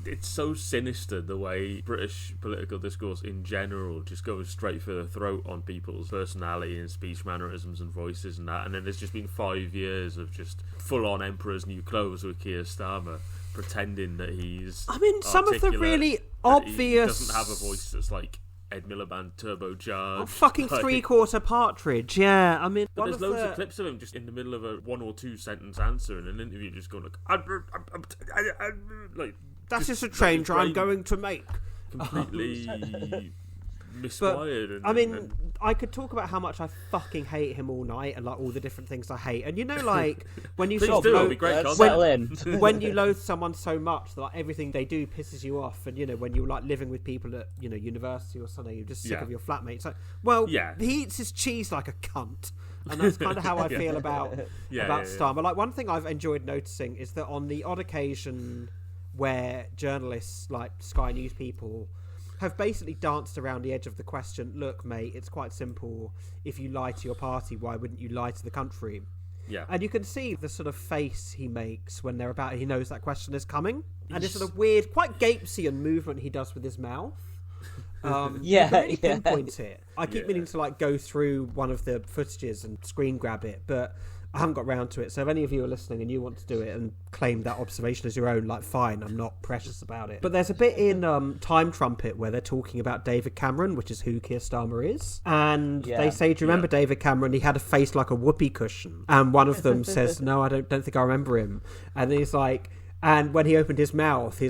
It's so sinister the way British political discourse in general just goes straight for the throat on people's personality and speech mannerisms and voices and that. And then there's just been 5 years of just full-on Emperor's New Clothes with Keir Starmer pretending that he's some of the really obvious... He doesn't have a voice that's like Ed Miliband turbocharged. Fucking three-quarter Partridge, yeah. But there's loads of clips of him just in the middle of a 1 or 2 sentence answer in an interview just going like... That's just a change I'm going to make. Completely miswired. I could talk about how much I fucking hate him all night and like all the different things I hate. And like when you when you loathe someone so much that like everything they do pisses you off, and when you're like living with people at university or something, you're just sick of your flatmates. Like, he eats his cheese like a cunt. And that's kind of how I feel about Starmer. Like, one thing I've enjoyed noticing is that on the odd occasion where journalists like Sky News people have basically danced around the edge of the question, look, mate, it's quite simple. If you lie to your party, why wouldn't you lie to the country? Yeah. And you can see the sort of face he makes when he knows that question is coming. And this sort of weird, quite Gapesian movement he does with his mouth. Really pinpoints it. I keep meaning to like go through one of the footages and screen grab it, but I haven't got round to it. So if any of you are listening and you want to do it and claim that observation as your own, like, fine, I'm not precious about it. But there's a bit in Time Trumpet where they're talking about David Cameron, which is who Keir Starmer is. And they say, do you remember David Cameron? He had a face like a whoopee cushion. And one of them says, no, I don't think I remember him. And he's like... And when he opened his mouth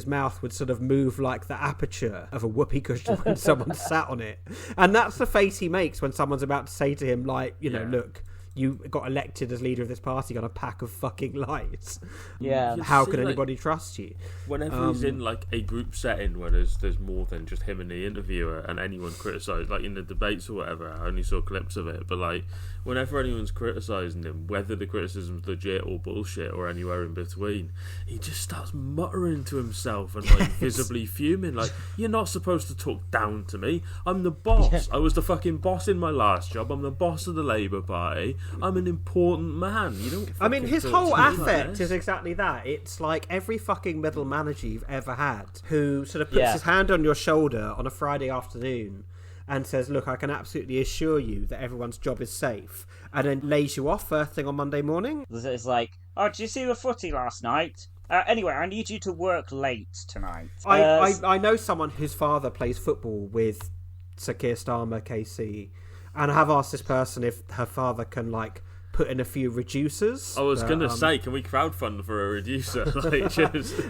would sort of move like the aperture of a whoopee cushion when someone sat on it. And that's the face he makes when someone's about to say to him, like, look... You got elected as leader of this party on a pack of fucking lies. Yeah. How can anybody trust you? Whenever he's in like a group setting where there's more than just him and the interviewer and anyone criticised, like in the debates or whatever, I only saw clips of it, but like whenever anyone's criticising him, whether the criticism's legit or bullshit or anywhere in between, he just starts muttering to himself and like visibly fuming, like, you're not supposed to talk down to me. I'm the boss. I was the fucking boss in my last job. I'm the boss of the Labour Party. I'm an important man. You don't. His whole affect is exactly that. It's like every fucking middle manager you've ever had who sort of puts his hand on your shoulder on a Friday afternoon and says, look, I can absolutely assure you that everyone's job is safe, and then lays you off first thing on Monday morning. It's like, oh, did you see the footy last night? Anyway, I need you to work late tonight. I know someone whose father plays football with Sir Keir Starmer, KC, and I have asked this person if her father can, like, put in a few reducers. I was going to say, can we crowdfund for a reducer?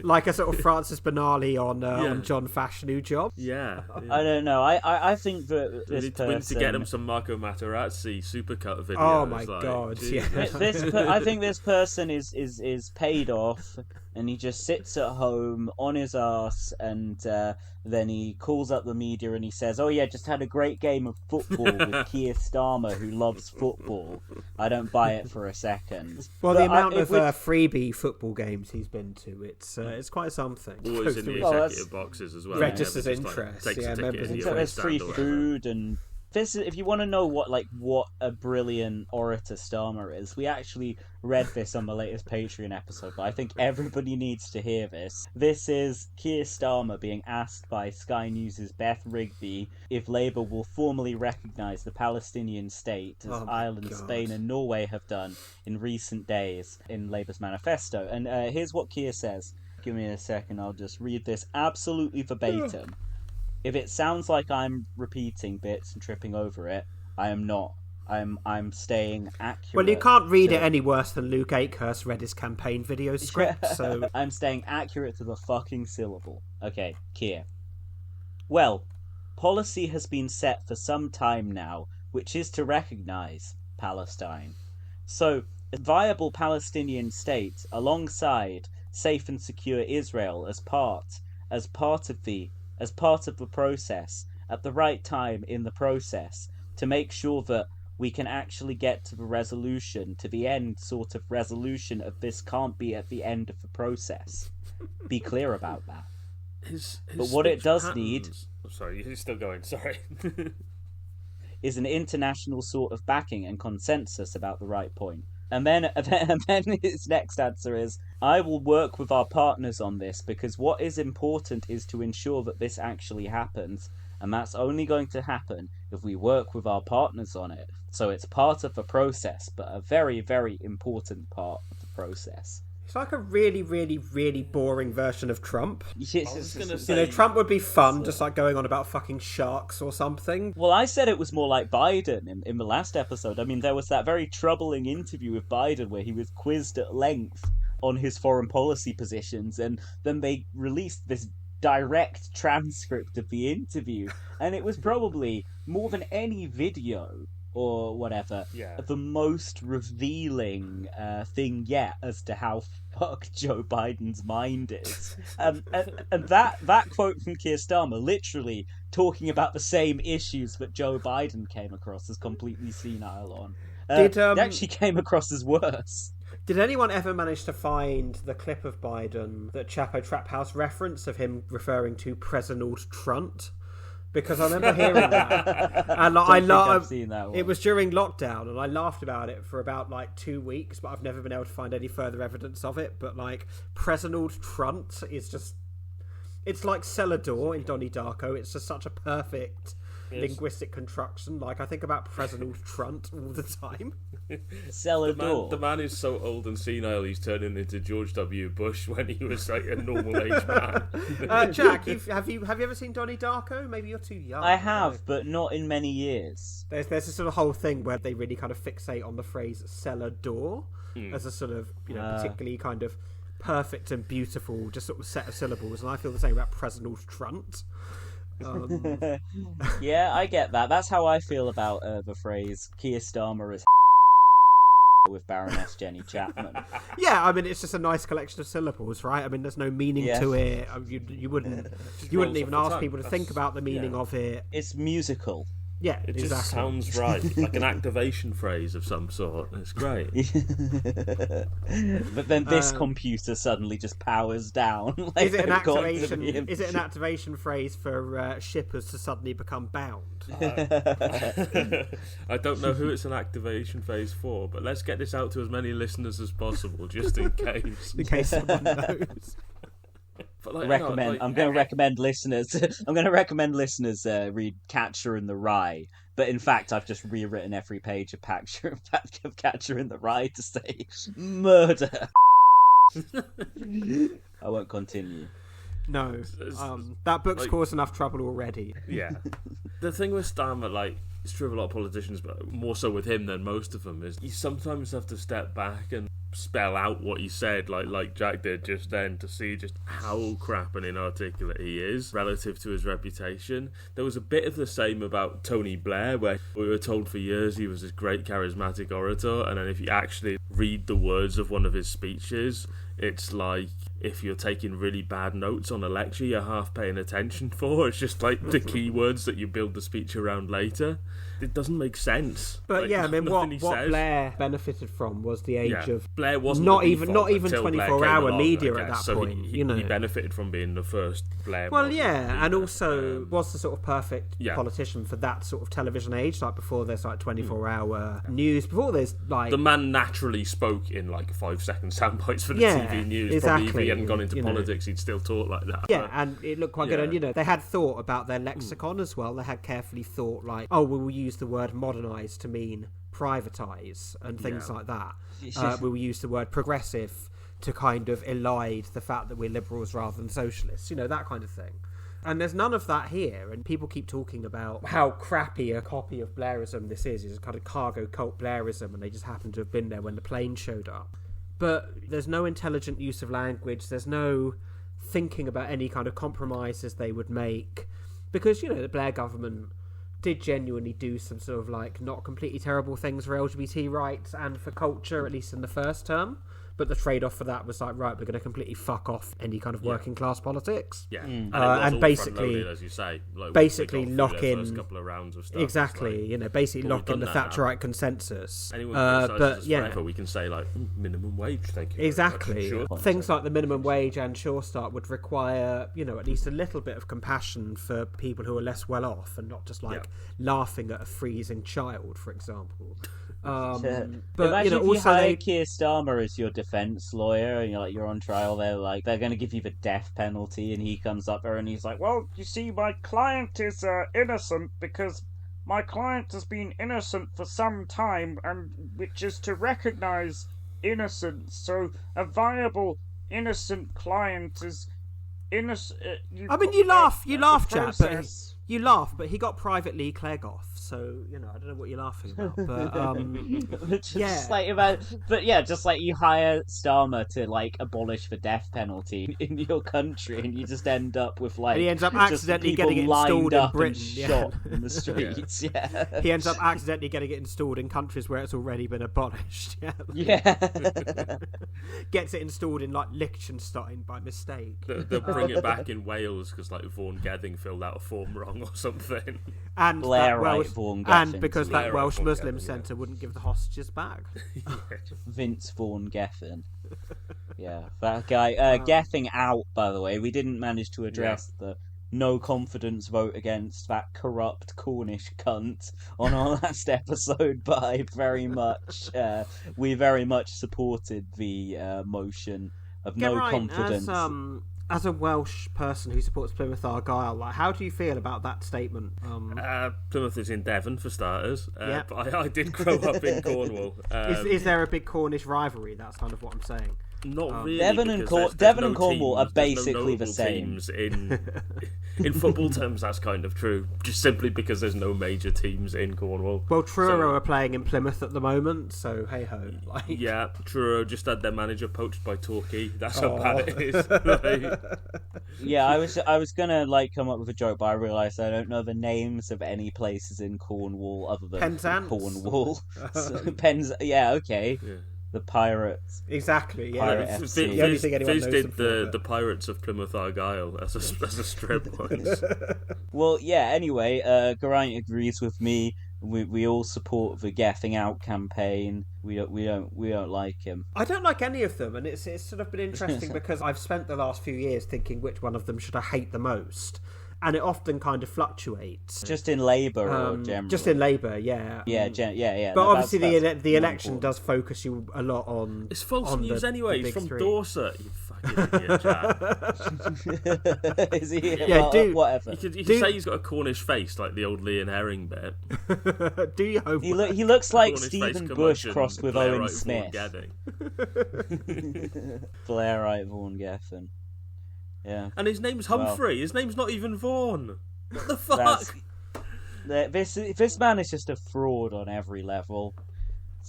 Like a sort of Francis Benali on John Fashanu job? Yeah. I don't know. I think that this person... We need to get him some Marco Materazzi supercut videos. Oh my God, yeah. I think this person is paid off, and he just sits at home on his arse, and then he calls up the media and he says, oh yeah, just had a great game of football with Keir Starmer, who loves football. I don't by it for a second. Well, the amount of freebie football games he's been to, it's quite something. Always in the executive boxes as well. Registers interest. There's free food and... if you want to know what a brilliant orator Starmer is, we actually read this on the latest Patreon episode, but I think everybody needs to hear this. This is Keir Starmer being asked by Sky News' Beth Rigby if Labour will formally recognise the Palestinian state, as Ireland, Spain and Norway have done in recent days in Labour's manifesto. And here's what Keir says. Give me a second, I'll just read this absolutely verbatim. If it sounds like I'm repeating bits and tripping over it, I am not. I'm staying accurate. Well, you can't read it any worse than Luke Akehurst read his campaign video script, so... I'm staying accurate to the fucking syllable. Okay, Keir. Well, policy has been set for some time now, which is to recognise Palestine. So, a viable Palestinian state alongside safe and secure Israel as part of the process, at the right time in the process, to make sure that we can actually get to the resolution, to the end sort of resolution of this can't be at the end of the process. Be clear about that. But what it does need... Sorry, you're still going, sorry. is an international sort of backing and consensus about the right point. And then his next answer is, I will work with our partners on this because what is important is to ensure that this actually happens. And that's only going to happen if we work with our partners on it. So it's part of the process, but a very, very important part of the process. It's like a really, really, really boring version of Trump. Say, Trump would be fun, just like going on about fucking sharks or something. Well, I said it was more like Biden in the last episode. I mean, there was that very troubling interview with Biden where he was quizzed at length on his foreign policy positions, and then they released this direct transcript of the interview, and it was probably more than any video or whatever, the most revealing thing yet as to how fucked Joe Biden's mind is. And that quote from Keir Starmer, literally talking about the same issues that Joe Biden came across as completely senile on, it actually came across as worse. Did anyone ever manage to find the clip of Biden that Chapo Trap House reference of him referring to President Trunt? Because I remember hearing that, and I've seen that one. It was during lockdown, and I laughed about it for about 2 weeks, but I've never been able to find any further evidence of it. But President Trunt is just—it's like Celador in Donnie Darko. It's just such a perfect linguistic construction. I think about President Trunt all the time. Celador. The man is so old and senile, he's turning into George W. Bush when he was a normal age man. Jack, have you ever seen Donnie Darko? Maybe you're too young. I have, but not in many years. There's this sort of whole thing where they really kind of fixate on the phrase Celador as a sort of particularly kind of perfect and beautiful just sort of set of syllables, and I feel the same about President Trunt. Yeah, I get that. That's how I feel about the phrase Keir Starmer is with Baroness Jenny Chapman. Yeah, I mean, it's just a nice collection of syllables, right? I mean, there's no meaning to it. You wouldn't even ask people to think about the meaning of it. It's musical. Yeah, it exactly. just sounds right, like an activation phrase of some sort. It's great. But then this computer suddenly just powers down. Is it an activation? Is it an activation phrase for shippers to suddenly become bound? I don't know who it's an activation phrase for, but let's get this out to as many listeners as possible, just in case. In case someone knows. I'm going to recommend listeners read Catcher in the Rye, but in fact I've just rewritten every page of Catcher in the Rye to say murder. I won't continue. No, that book's caused enough trouble already. Yeah. The thing with Starmer, it's true of a lot of politicians, but more so with him than most of them, is you sometimes have to step back and spell out what he said, like Jack did just then, to see just how crap and inarticulate he is relative to his reputation. There was a bit of the same about Tony Blair, where we were told for years he was this great charismatic orator, and then if you actually read the words of one of his speeches, it's like if you're taking really bad notes on a lecture you're half paying attention for. It's just like the keywords that you build the speech around later. It doesn't make sense. But like, yeah, I mean, what says. Blair benefited from was the age of Blair wasn't not the even default 24-hour media I at that so point. He benefited from being the first Blair. Well, yeah, and also was the sort of perfect politician for that sort of television age. Like before, there's like 24-hour news. Before there's like the man naturally spoke in like 5-second sound bites for the TV news. Exactly. Probably if he hadn't gone into politics, he'd still talk like that. Yeah, and it looked quite good. And they had thought about their lexicon as well. They had carefully thought like, oh, we'll use the word modernise to mean privatise and things like that. We'll use the word progressive to kind of elide the fact that we're liberals rather than socialists. That kind of thing. And there's none of that here, and people keep talking about how crappy a copy of Blairism this is. It's a kind of cargo cult Blairism, and they just happen to have been there when the plane showed up. But there's no intelligent use of language, there's no thinking about any kind of compromises they would make, because, the Blair government did genuinely do some sort of like not completely terrible things for LGBT rights and for culture, at least in the first term. But the trade-off for that was like, right, we're going to completely fuck off any kind of working class politics. Yeah, and basically, as you say, like, basically lock in first couple of rounds of stuff. Exactly, basically lock in the Thatcherite consensus. Anyone forever, we can say like minimum wage. Thank you. Exactly, sure. Things like the minimum wage and Sure Start would require, at least a little bit of compassion for people who are less well off, and not just like laughing at a freezing child, for example. But imagine if you hire Keir Starmer as your defense lawyer, and you're on trial. They're going to give you the death penalty, and he comes up there and he's like, "Well, you see, my client is innocent because my client has been innocent for some time, and which is to recognise innocence. So a viable innocent client is innocent." You laugh, Jack, but you laugh, but he got privately Clegg off. So I don't know what you're laughing about, but just like you hire Starmer to like abolish the death penalty in your country, and you just end up with like, and he ends up accidentally getting it installed in Britain, shot in the streets. He ends up accidentally getting it installed in countries where it's already been abolished. Gets it installed in like Liechtenstein by mistake. They'll bring it back in Wales because like Vaughan Gething filled out a form wrong or something. And because that Welsh Muslim Gething, centre wouldn't give the hostages back. Vince Vaughan Geffen. Yeah, that guy. Gething out, by the way. We didn't manage to address the no confidence vote against that corrupt Cornish cunt on our last episode, but we very much supported the motion of no confidence. As a Welsh person who supports Plymouth Argyle, how do you feel about that statement? Plymouth is in Devon, for starters. But I did grow up in Cornwall. Is there a big Cornish rivalry? That's kind of what I'm saying. Not really. Devon and Cornwall are basically the same. Teams in football terms, that's kind of true. Just simply because there's no major teams in Cornwall. Well, Truro are playing in Plymouth at the moment, so hey ho. Yeah, Truro just had their manager poached by Torquay. That's how bad it is. Yeah, I was gonna come up with a joke, but I realised I don't know the names of any places in Cornwall other than Penzance. Cornwall. Yeah, okay. Yeah. The Pirates. Exactly, yeah. Pirate FC. The only thing anyone knows did the Pirates of Plymouth Argyle as a strip once. Well, yeah, anyway, Geraint agrees with me. We all support the Getting Out campaign. We don't like him. I don't like any of them, and it's sort of been interesting because I've spent the last few years thinking which one of them should I hate the most. And it often kind of fluctuates. Just in Labour or generally? Just in Labour, yeah. Yeah. But obviously the election does focus you a lot on... It's false news anyway. It's from Dorset, you fucking idiot, Jack. Is he? Yeah, whatever. You could say he's got a Cornish face, like the old Leon Herring bit. Do you hope? He looks like Stephen Bush crossed with Owen Smith. Blairite Vaughan Geffen. Yeah. And his name's Humphrey. His name's not even Vaughan. What the fuck? This man is just a fraud on every level.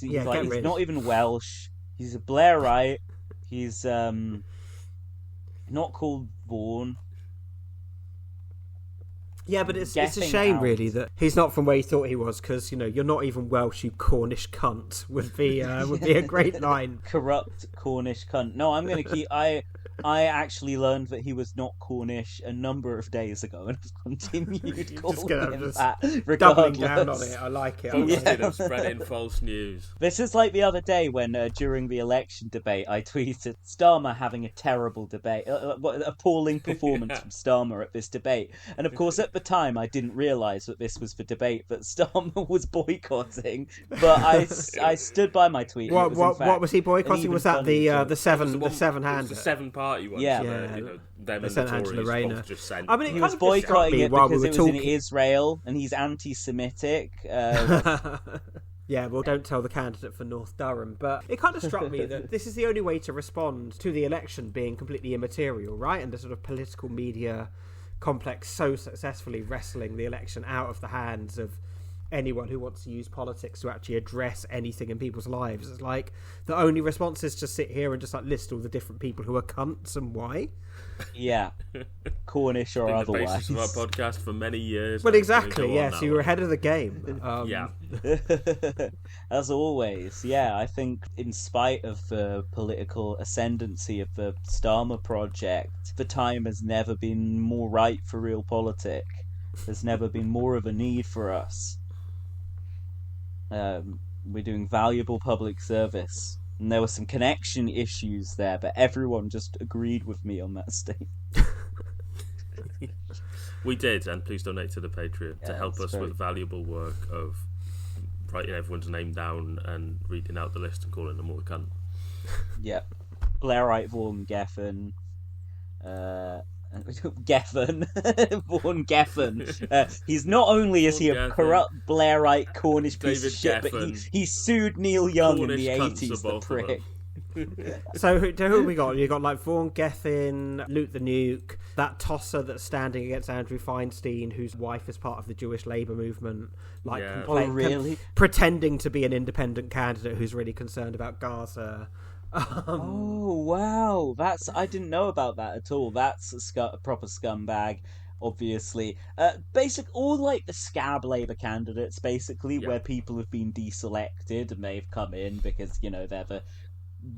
He's not even Welsh. He's a Blairite. He's not called Vaughan. Yeah, but it's a shame, really, that he's not from where he thought he was, because, you know, you're not even Welsh, you Cornish cunt, would be a great line. Corrupt Cornish cunt. No, I'm going to keep... I actually learned that he was not Cornish a number of days ago, and have continued calling him that, regardless. Doubling down on it. I like it. Spreading false news. This is like the other day when, during the election debate, I tweeted Starmer having a terrible debate, appalling performance from Starmer at this debate. And of course, at the time, I didn't realise that this was the debate that Starmer was boycotting. But I stood by my tweet. What was he boycotting? Was that the seven-hander? The seven-party one. Yeah. You know, them they sent Angela Rayner. I mean, he was boycotting it because it was in Israel, and he's anti-Semitic. Yeah, well, don't tell the candidate for North Durham. But it kind of struck me that this is the only way to respond to the election being completely immaterial, right? And the sort of political media complex so successfully wrestling the election out of the hands of anyone who wants to use politics to actually address anything in people's lives. It's like the only response is to sit here and just like list all the different people who are cunts and why. Yeah, Cornish or otherwise. The basis of our podcast for many years. Well, exactly. Yes, you were ahead of the game. Yeah. As always, yeah. I think, in spite of the political ascendancy of the Starmer project, the time has never been more right for Reel Politik. There's never been more of a need for us. We're doing valuable public service. And there were some connection issues there, but everyone just agreed with me on that statement. We did, and please donate to the Patreon to help us with valuable work of writing everyone's name down and reading out the list and calling them all a cunt. Yep. Blairite Vaughan Geffen. Vaughan Geffen. He's not only is he a corrupt Blairite Cornish piece of shit, but he sued Neil Young Cornish in the 80s, the prick. So who have we got? You got like Vaughan Geffen, Luke the Nuke, that tosser that's standing against Andrew Feinstein, whose wife is part of the Jewish labour movement, like pretending to be an independent candidate who's really concerned about Gaza. Oh wow, I didn't know about that at all. That's a proper scumbag, obviously. All like the scab Labour candidates, basically, where people have been deselected and they've come in because they're the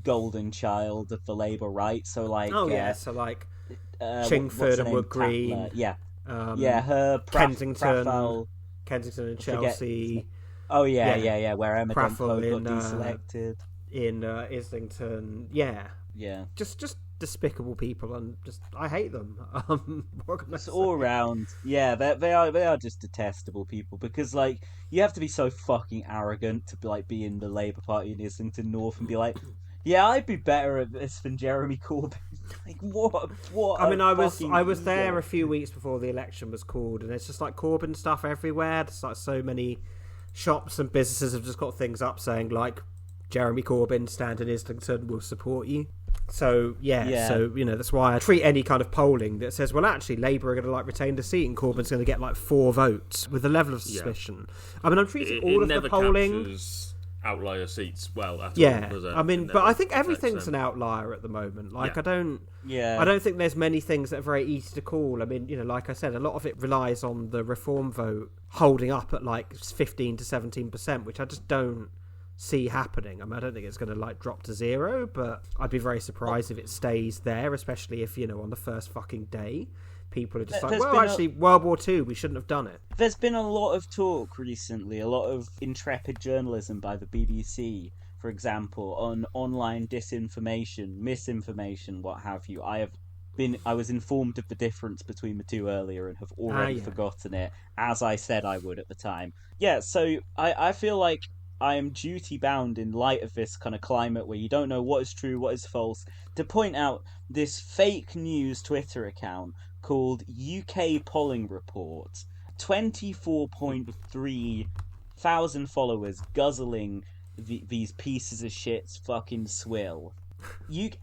golden child of the Labour right. So like, Chingford and Wood Green, her Kensington and Chelsea. Where Emma Dunphy got deselected. In Islington, just despicable people, and just I hate them. It's all around, they are just detestable people, because like you have to be so fucking arrogant to be in the Labour Party in Islington North and be like, I'd be better at this than Jeremy Corbyn. Like what? I mean, I was there a few weeks before the election was called, and it's just like Corbyn stuff everywhere. There's like so many shops and businesses have just got things up saying like, Jeremy Corbyn, stand in Islington, will support you. So, so, that's why I treat any kind of polling that says, well, actually, Labour are going to, retain the seat and Corbyn's going to get, 4 votes with a level of suspicion. I mean, I'm treating all of the polling... captures outlier seats well at all, does it? I mean, but I think everything's an outlier at the moment. I don't think there's many things that are very easy to call. I mean, like I said, a lot of it relies on the reform vote holding up at, 15 to 17%, which I just don't see happening. I mean, I don't think it's going to drop to 0, but I'd be very surprised if it stays there, especially if on the first fucking day people are just World War II, we shouldn't have done it. There's been a lot of talk recently, a lot of intrepid journalism by the BBC, for example, on online disinformation, misinformation, what have you. I was informed of the difference between the two earlier and have already forgotten it, as I said I would at the time. So I feel like I am duty-bound in light of this kind of climate where you don't know what is true, what is false, to point out this fake news Twitter account called UK Polling Report. 24.3 thousand followers guzzling these pieces of shit's fucking swill.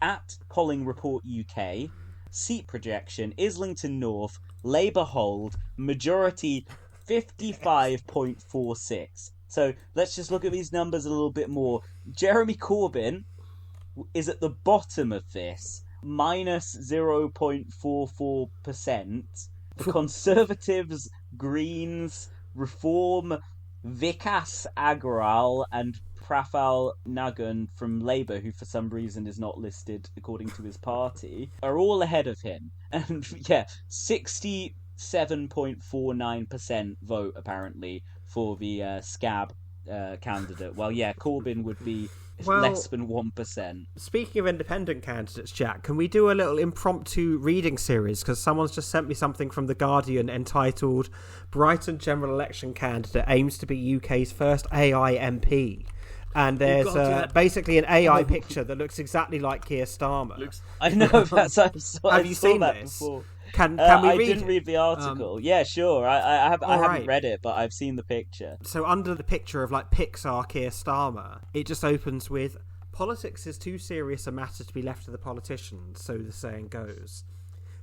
At Polling Report UK, seat projection, Islington North, Labour hold, majority 55.46. So let's just look at these numbers a little bit more. Jeremy Corbyn is at the bottom of this, minus 0.44%. The Conservatives, Greens, Reform, Vikas Agrawal and Praful Nagun from Labour, who for some reason is not listed according to his party, are all ahead of him. And 67.49% vote apparently for the scab candidate. Well, Corbyn would be less than 1%. Speaking of independent candidates, Jack, can we do a little impromptu reading series? Because someone's just sent me something from The Guardian entitled "Brighton General Election Candidate Aims to be UK's First AI MP." And there's basically an AI picture that looks exactly like Keir Starmer. I know. Have you seen that before? Can we read I didn't read the article. Yeah, sure. I haven't read it, but I've seen the picture. So under the picture of like Pixar Keir Starmer, it just opens with, "Politics is too serious a matter to be left to the politicians, so the saying goes.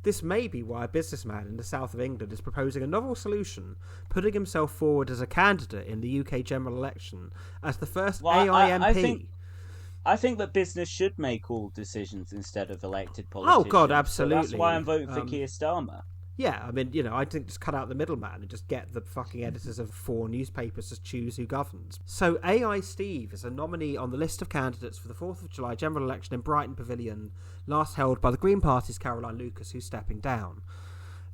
This may be why a businessman in the south of England is proposing a novel solution, putting himself forward as a candidate in the UK general election as the first AI MP. I think that business should make all decisions instead of elected politicians. Oh, God, absolutely. So that's why I'm voting for Keir Starmer. Yeah, I mean, I think just cut out the middleman and just get the fucking editors of 4 newspapers to choose who governs. So AI Steve is a nominee on the list of candidates for the 4th of July general election in Brighton Pavilion, last held by the Green Party's Caroline Lucas, who's stepping down.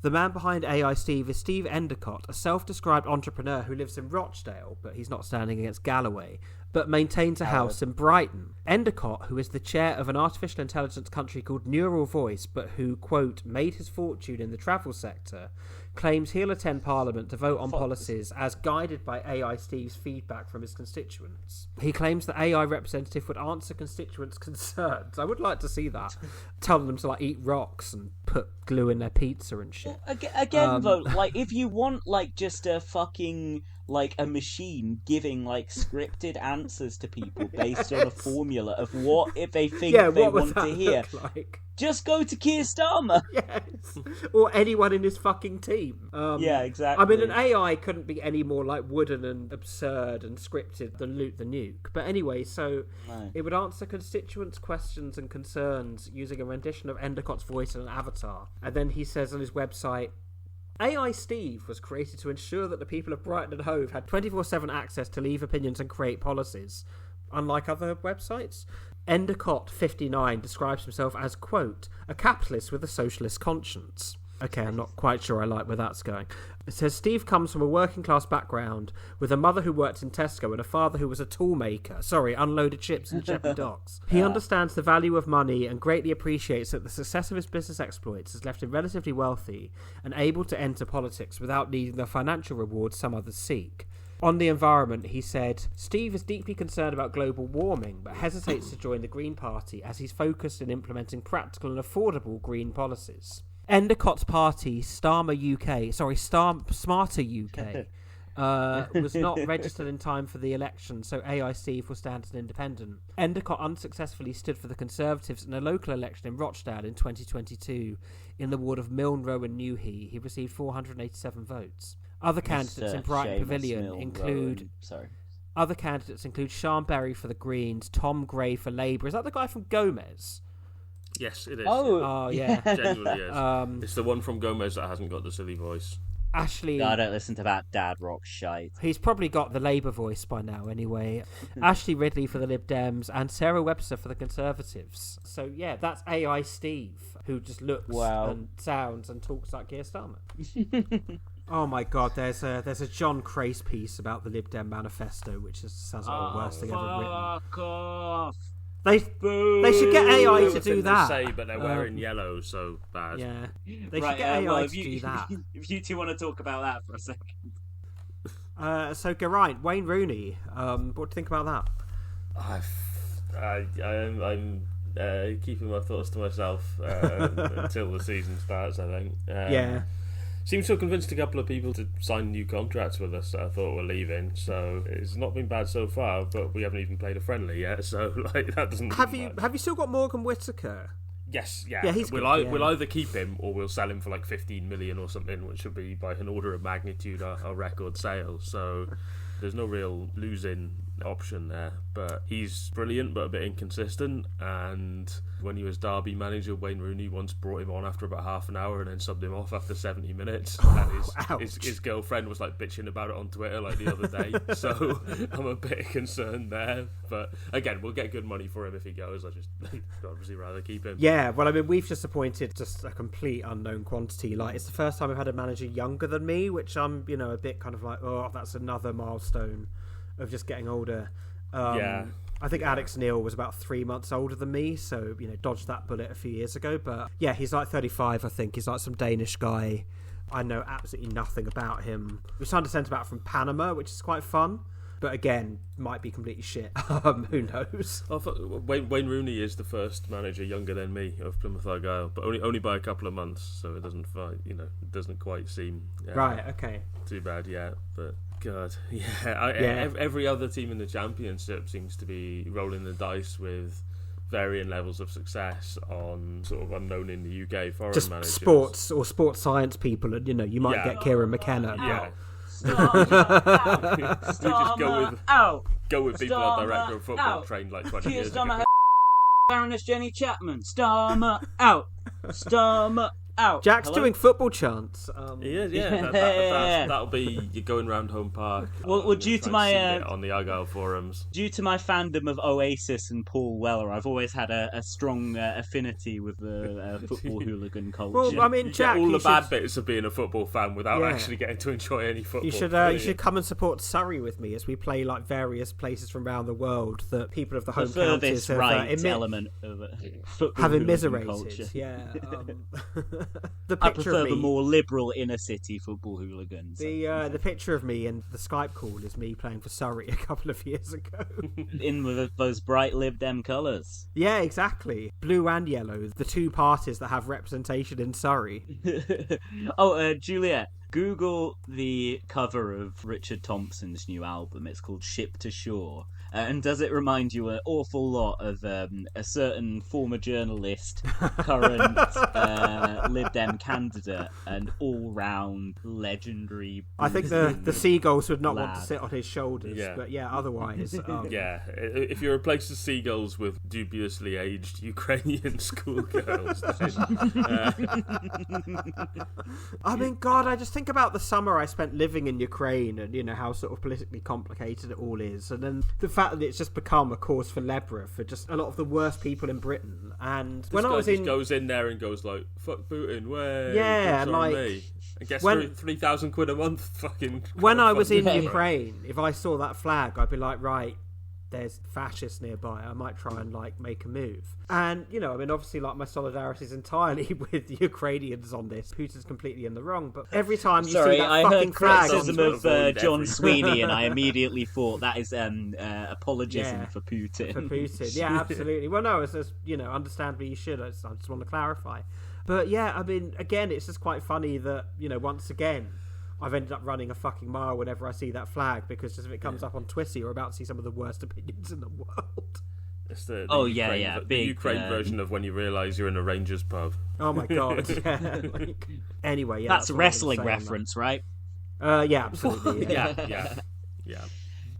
The man behind AI Steve is Steve Endicott, a self-described entrepreneur who lives in Rochdale, but he's not standing against Galloway, but maintains a house in Brighton. Endicott, who is the chair of an artificial intelligence country called Neural Voice, but who, quote, made his fortune in the travel sector, claims he'll attend Parliament to vote on policies as guided by AI Steve's feedback from his constituents. He claims the AI representative would answer constituents' concerns. I would like to see that. Tell them to eat rocks and put glue in their pizza and shit. Again, though, if you want just a fucking a machine giving scripted answers to people based on a formula of what if they think they want to hear. Just go to Keir Starmer. Yes. Or anyone in his fucking team. Yeah, exactly. I mean, an AI couldn't be any more wooden and absurd and scripted than Loot the Nuke. But anyway, so it would answer constituents' questions and concerns using a rendition of Endicott's voice and an avatar. And then he says on his website, AI Steve was created to ensure that the people of Brighton and Hove had 24/7 access to leave opinions and create policies. Unlike other websites, Endicott 59 describes himself as, quote, a capitalist with a socialist conscience. Okay, I'm not quite sure I like where that's going. It says Steve comes from a working class background with a mother who worked in Tesco and a father who was a tool maker. Unloaded ships in Sheppey Docks. He understands the value of money and greatly appreciates that the success of his business exploits has left him relatively wealthy and able to enter politics without needing the financial rewards some others seek. On the environment, he said, Steve is deeply concerned about global warming, but hesitates to join the Green Party as he's focused in implementing practical and affordable green policies. Endicott's party, Smarter UK, was not registered in time for the election, so AI Steve will stand as an independent. Endicott unsuccessfully stood for the Conservatives in a local election in Rochdale in 2022 in the ward of Milne Row and Newhey. He received 487 votes. Other candidates in Brighton Pavilion include Sean Berry for the Greens, Tom Gray for Labour. Is that the guy from Gomez? Yes, it is. Oh yeah. Genuinely is. It's the one from Gomez that hasn't got the silly voice. Ashley... I don't listen to that dad rock shite. He's probably got the Labour voice by now anyway. Ashley Ridley for the Lib Dems and Sarah Webster for the Conservatives. So yeah, that's AI Steve, who just looks and sounds and talks like Keir Starmer. Oh my God! There's a John Crace piece about the Lib Dem manifesto, which sounds like the worst thing ever written. Fuck off! They should get AI to do that. They say, but they're wearing yellow, so bad. Yeah, they should get AI to do that. If you two want to talk about that for a second. So Geraint, Wayne Rooney, what do you think about that? I'm keeping my thoughts to myself until the season starts, I think. Yeah. Seems to have convinced a couple of people to sign new contracts with us that I thought were leaving, so it's not been bad so far, but we haven't even played a friendly yet, so that doesn't Have you still got Morgan Whittaker? Yes, yeah. We'll either keep him or we'll sell him for 15 million or something, which would be by an order of magnitude our record sales, so there's no real losing option there. But he's brilliant, but a bit inconsistent. And when he was Derby manager, Wayne Rooney once brought him on after about half an hour and then subbed him off after 70 minutes. And his girlfriend was like bitching about it on Twitter like the other day. So I'm a bit concerned there. But again, we'll get good money for him if he goes. I just obviously rather keep him. Yeah, well, I mean, we've just appointed just a complete unknown quantity. Like, it's the first time I've had a manager younger than me, which I'm, a bit kind of like, oh, that's another milestone of just getting older. I think Alex Neil was about 3 months older than me, so, dodged that bullet a few years ago. But yeah, he's like 35, I think. He's like some Danish guy. I know absolutely nothing about him. We signed a centre-back from Panama, which is quite fun. But again, might be completely shit. Who knows? Wayne Rooney is the first manager younger than me of Plymouth Argyle, but only by a couple of months, so it doesn't it doesn't quite seem right. Okay. Too bad yet, but God, every other team in the Championship seems to be rolling the dice with varying levels of success on sort of unknown in the UK foreign just managers. Sports or sports science people, and you might get Kieran McKenna. Yeah. Starmer out. Go with people our director of football trained like 20 years ago. Baroness Jenny Chapman. Starmer out. Starmer out. Jack's doing football chants. He is, that'll be you going round Home Park. Well, due to my on the Argyle forums, due to my fandom of Oasis and Paul Weller, I've always had a strong affinity with the football hooligan culture. Well, I mean, Jack, all the bad bits of being a football fan without actually getting to enjoy any football. You should come and support Surrey with me as we play like various places from around the world that people of the home counties have element of football have immiserated. Culture. Yeah. I prefer the more liberal inner city football hooligans. The picture of me and the Skype call is me playing for Surrey a couple of years ago. In with those bright Lib Dem colours. Yeah, exactly. Blue and yellow, the two parties that have representation in Surrey. Juliet, Google the cover of Richard Thompson's new album. It's called Ship to Shore. And does it remind you an awful lot of a certain former journalist, current Lib Dem candidate, and all-round legendary... I think the seagulls would not want to sit on his shoulders, but otherwise... if you replace the seagulls with dubiously aged Ukrainian schoolgirls, I mean, God, I just think about the summer I spent living in Ukraine and, how sort of politically complicated it all is, and then the fact that it's just become a cause for Lebra for just a lot of the worst people in Britain. And when I was goes in there and goes like, fuck Putin, way, and like me. I guess 3,000 quid a month, fucking. When I was in Ukraine, if I saw that flag, I'd be like, right, there's fascists nearby, I might try and make a move. And obviously my solidarity is entirely with the Ukrainians on this. Putin's completely in the wrong, but every time you see that fucking flag, criticism of John Sweeney, and I immediately thought that is apologism for Putin. Yeah, absolutely. Well, no, it's just understandably you should. I just want to clarify. But yeah, I mean, again, it's just quite funny that once again, I've ended up running a fucking mile whenever I see that flag, because just if it comes up on Twitter, you're about to see some of the worst opinions in the world. It's the Ukraine version of when you realise you're in a Rangers pub. Oh my God! Yeah. Anyway, that's a wrestling reference, right? Yeah, absolutely. Yeah.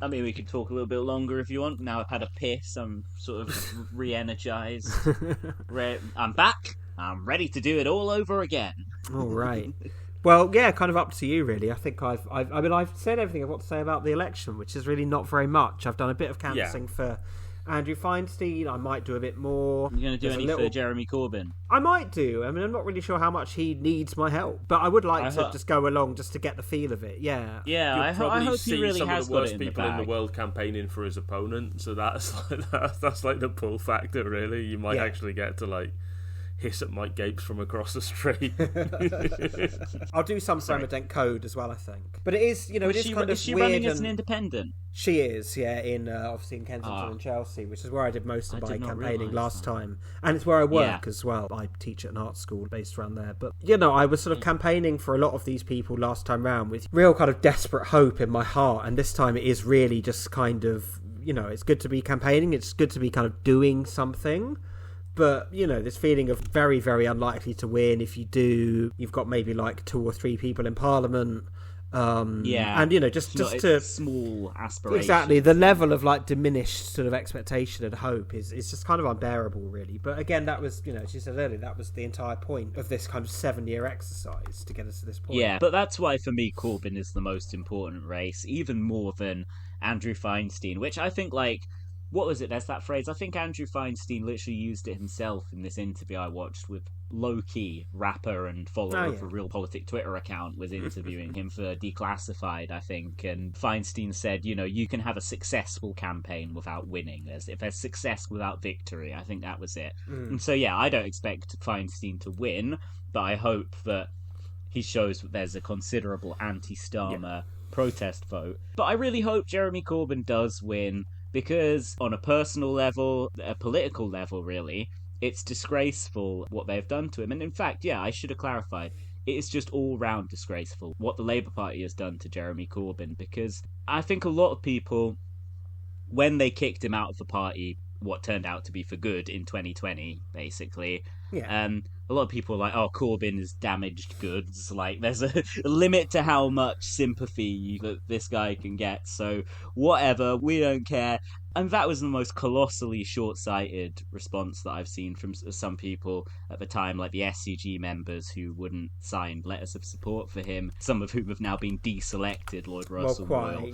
I mean, we could talk a little bit longer if you want. Now I've had a piss, I'm sort of re-energised. I'm back. I'm ready to do it all over again. All right. Well, yeah, kind of up to you, really. I think I've said everything I've got to say about the election, which is really not very much. I've done a bit of canvassing for Andrew Feinstein. I might do a bit more. You're going to do any for Jeremy Corbyn? I might do. I mean, I'm not really sure how much he needs my help, but I would like to just go along just to get the feel of it. Yeah. Yeah, I hope he really has got it in the bag. Some of the worst people in the world campaigning for his opponent, so that's like the pull factor, really. You might actually get to hiss at Mike Gapes from across the street. I'll do some Dent code as well, I think. But it is, it is kind of is she weird. Running as an independent? She is, in obviously in Kensington and Chelsea, which is where I did most of my campaigning last time, and it's where I work as well. I teach at an art school based around there. But I was sort of campaigning for a lot of these people last time round with real kind of desperate hope in my heart, and this time it is really just kind of it's good to be campaigning. It's good to be kind of doing something. But, this feeling of very, very unlikely to win. If you do, you've got maybe 2 or 3 people in Parliament. And just to small aspirations. Exactly, the level of like diminished sort of expectation and hope is just kind of unbearable, really. But again, that was, as you said earlier, that was the entire point of this kind of 7-year exercise to get us to this point. Yeah, but that's why for me Corbyn is the most important race, even more than Andrew Feinstein, which I think what was it? There's that phrase. I think Andrew Feinstein literally used it himself in this interview I watched with Low-Key, rapper and follower of the Reel Politik Twitter account, was interviewing him for Declassified, I think. And Feinstein said, you can have a successful campaign without winning. If there's success without victory, I think that was it. And so, I don't expect Feinstein to win, but I hope that he shows that there's a considerable anti-Starmer protest vote. But I really hope Jeremy Corbyn does win, because on a personal level, a political level really, it's disgraceful what they've done to him. And in fact, I should have clarified, it is just all round disgraceful what the Labour Party has done to Jeremy Corbyn, because I think a lot of people, when they kicked him out of the party, what turned out to be for good in 2020, basically, a lot of people are like, oh, Corbyn is damaged goods. Like, there's a limit to how much sympathy that this guy can get. So, whatever, we don't care. And that was the most colossally short-sighted response that I've seen from some people at the time, like the SCG members who wouldn't sign letters of support for him, some of whom have now been deselected, Lloyd Russell Royal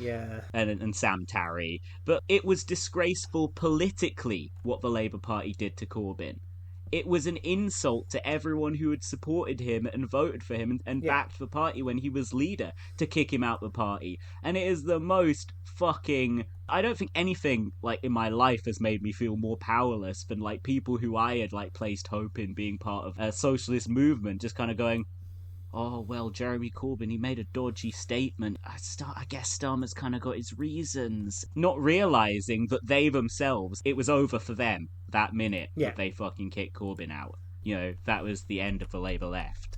and Sam Tarry. But it was disgraceful politically what the Labour Party did to Corbyn. It was an insult to everyone who had supported him and voted for him and backed the party when he was leader, to kick him out the party. And it is the most fucking... I don't think anything in my life has made me feel more powerless than people who I had placed hope in being part of a socialist movement just kind of going, oh, well, Jeremy Corbyn, he made a dodgy statement. I guess Starmer's kind of got his reasons. Not realising that they themselves, it was over for them that minute that they fucking kicked Corbyn out. That was the end of the Labour left.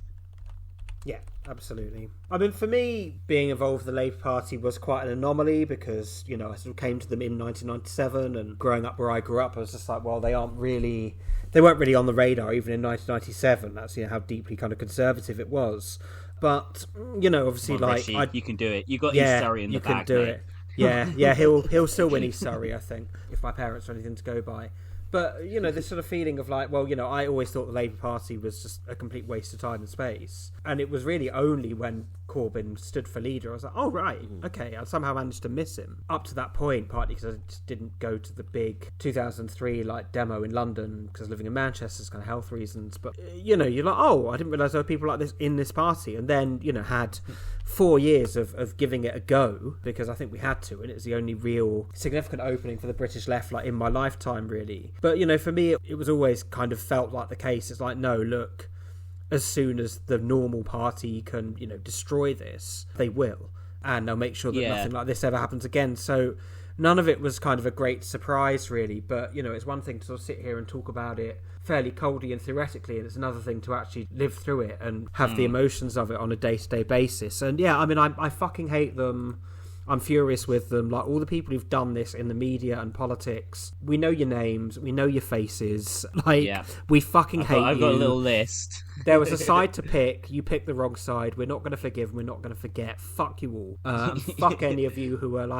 Yeah, absolutely. I mean, for me, being involved with the Labour Party was quite an anomaly because, I sort of came to them in 1997, and growing up where I grew up, I was just like, well, they weren't really on the radar even in 1997. That's how deeply kind of conservative it was. But, obviously, Rishi, you can do it. You got East Surrey in the bag, you can do mate. it. Yeah, he'll still win East Surrey, I think, if my parents are anything to go by. But, this sort of feeling of I always thought the Labour Party was just a complete waste of time and space. And it was really only when Corbyn stood for leader, I was like, oh, right, okay, I somehow managed to miss him. Up to that point, partly because I just didn't go to the big 2003, demo in London, because I was living in Manchester, for kind of health reasons. But, you're like, oh, I didn't realise there were people like this in this party. And then, had 4 years of giving it a go, because I think we had to, and it was the only real significant opening for the British left, in my lifetime, really. But, for me, it was always kind of felt like the case. It's like, no, look, as soon as the normal party can, destroy this, they will. And they'll make sure that nothing like this ever happens again. So none of it was kind of a great surprise, really. But, it's one thing to sort of sit here and talk about it fairly coldly and theoretically, and it's another thing to actually live through it and have the emotions of it on a day-to-day basis. And, I fucking hate them. I'm furious with them. All the people who've done this in the media and politics, we know your names, we know your faces. We fucking hate you. I've got a little list. There was a side to pick. You picked the wrong side. We're not going to forgive. We're not going to forget. Fuck you all. Fuck any of you who are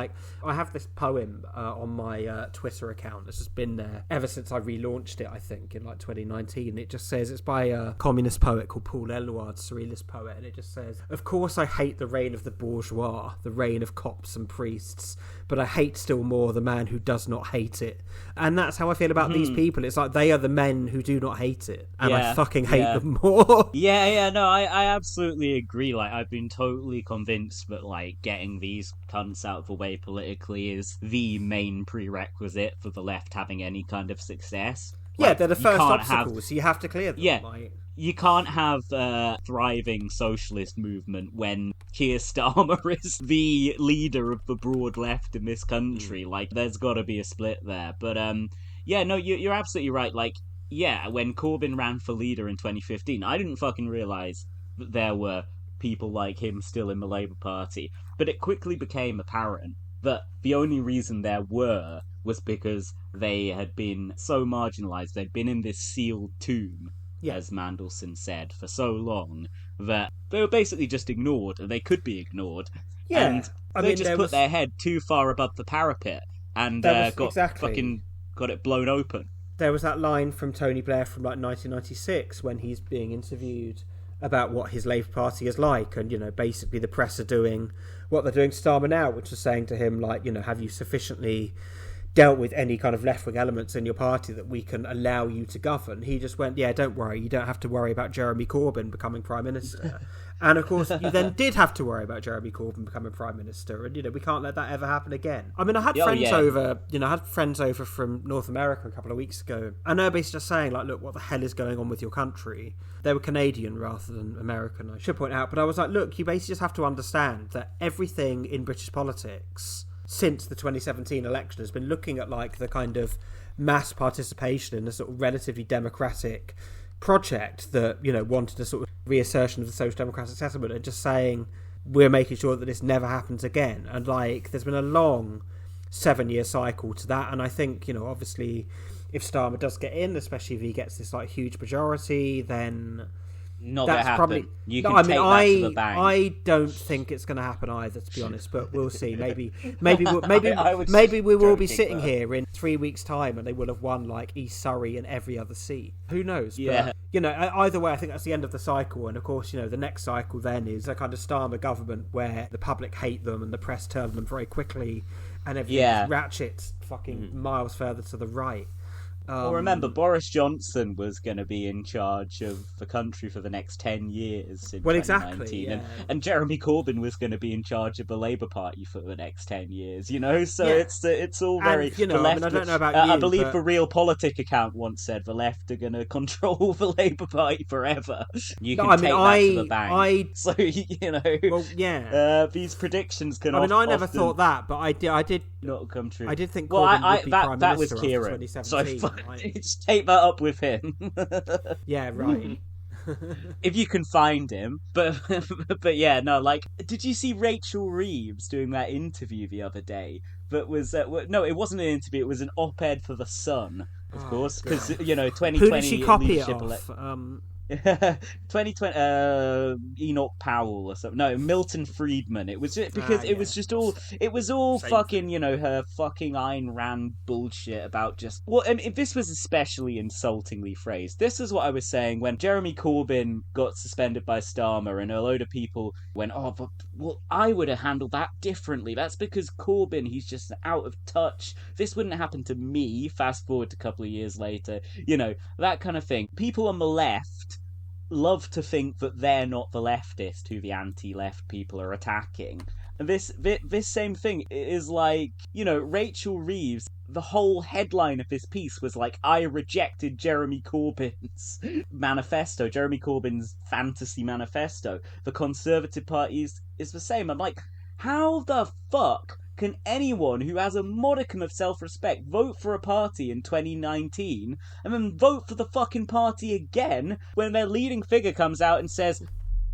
I have this poem on my Twitter account that's just been there ever since I relaunched it, I think, in 2019. It just says, it's by a communist poet called Paul Eluard, surrealist poet, and it just says, of course I hate the reign of the bourgeois, the reign of cops and priests, but I hate still more the man who does not hate it. And that's how I feel about these people. It's like they are the men who do not hate it, and I fucking hate them more. No, I absolutely agree. I've been totally convinced that getting these cunts out of the way politically is the main prerequisite for the left having any kind of success. They're the first obstacles, so you have to clear them. You can't have a thriving socialist movement when Keir Starmer is the leader of the broad left in this country. There's got to be a split there. But, you're absolutely right. When Corbyn ran for leader in 2015, I didn't fucking realise that there were people like him still in the Labour Party. But it quickly became apparent that the only reason there was because they had been so marginalised. They'd been in this sealed tomb as Mandelson said, for so long that they were basically just ignored, and they could be ignored. Yeah, and they just put their head too far above the parapet and got it blown open. There was that line from Tony Blair from like 1996 when he's being interviewed about what his Labour Party is like, and basically the press are doing what they're doing to Starmer now, which is saying to him like, have you sufficiently dealt with any kind of left-wing elements in your party that we can allow you to govern? He just went, yeah, don't worry, you don't have to worry about Jeremy Corbyn becoming Prime Minister. And of course you then did have to worry about Jeremy Corbyn becoming Prime Minister, and we can't let that ever happen again. I mean, I had friends over, I had friends over from North America a couple of weeks ago, and they're basically just saying like, look, what the hell is going on with your country? They were Canadian rather than American, I should point out, but I was like, look, you basically just have to understand that everything in British politics since the 2017 election has been looking at like the kind of mass participation in a sort of relatively democratic project that wanted a sort of reassertion of the social democratic settlement, and just saying we're making sure that this never happens again. And like there's been a long 7-year cycle to that, and I think obviously if Starmer does get in, especially if he gets this like huge majority, then not that's gonna probably happen. You can take that to the bank. I don't think it's going to happen either, to be honest. But we'll see. Maybe we will be sitting here in 3 weeks' time, and they will have won like East Surrey and every other seat. Who knows? Yeah. But, either way, I think that's the end of the cycle. And of course, the next cycle then is a kind of Starmer government where the public hate them and the press turn them very quickly, and everything ratchets fucking miles further to the right. Well, remember, Boris Johnson was going to be in charge of the country for the next 10 years in 2019. Exactly, yeah. And Jeremy Corbyn was going to be in charge of the Labour Party for the next 10 years, So it's all very... And, the left, I don't know about I you, believe but... the Reel Politik account once said the left are going to control the Labour Party forever. You can take that to the bank. So, Well, yeah. These predictions can I never thought that, but I did not come true. I did think Corbyn would be Prime that was Minister Kieran. after 2017. So just take that up with him. Yeah, right. If you can find him. But yeah, no, like, did you see Rachel Reeves doing that interview the other day? That was no, it wasn't an interview. It was an op-ed for The Sun, of course, because 2020. Who did she copy it off? 2020 Enoch Powell or something. No, Milton Friedman. It was just, because it was just all same fucking thing. Her fucking Ayn Rand bullshit about just this was especially insultingly phrased. This is what I was saying when Jeremy Corbyn got suspended by Starmer, and a load of people went, but I would have handled that differently. That's because Corbyn, he's just out of touch. This wouldn't happen to me. Fast forward a couple of years later, that kind of thing. People on the left love to think that they're not the leftist who the anti-left people are attacking. And this same thing is like, Rachel Reeves, the whole headline of this piece was like, I rejected Jeremy Corbyn's manifesto, Jeremy Corbyn's fantasy manifesto. The Conservative Party is the same. I'm like, how the fuck can anyone who has a modicum of self-respect vote for a party in 2019 and then vote for the fucking party again when their leading figure comes out and says,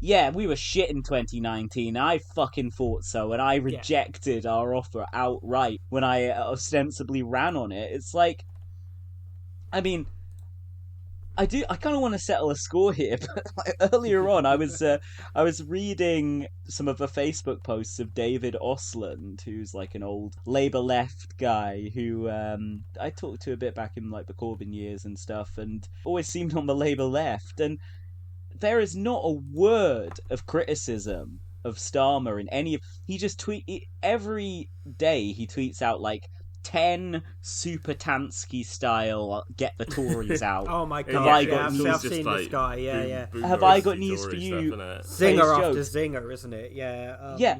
yeah, we were shit in 2019, I fucking thought so, and I rejected our offer outright when I ostensibly ran on it. It's like, I mean, I kind of want to settle a score here, but like, earlier on I was reading some of the Facebook posts of David Osland, who's like an old Labour left guy who I talked to a bit back in like the Corbyn years and stuff, and always seemed on the Labour left, and there is not a word of criticism of Starmer in any of... He just every day he tweets out like 10 Super Tansky style get the Tories out. Oh my god, I've seen this guy. Yeah. Have I got news for you? Zinger after zinger, isn't it? Yeah.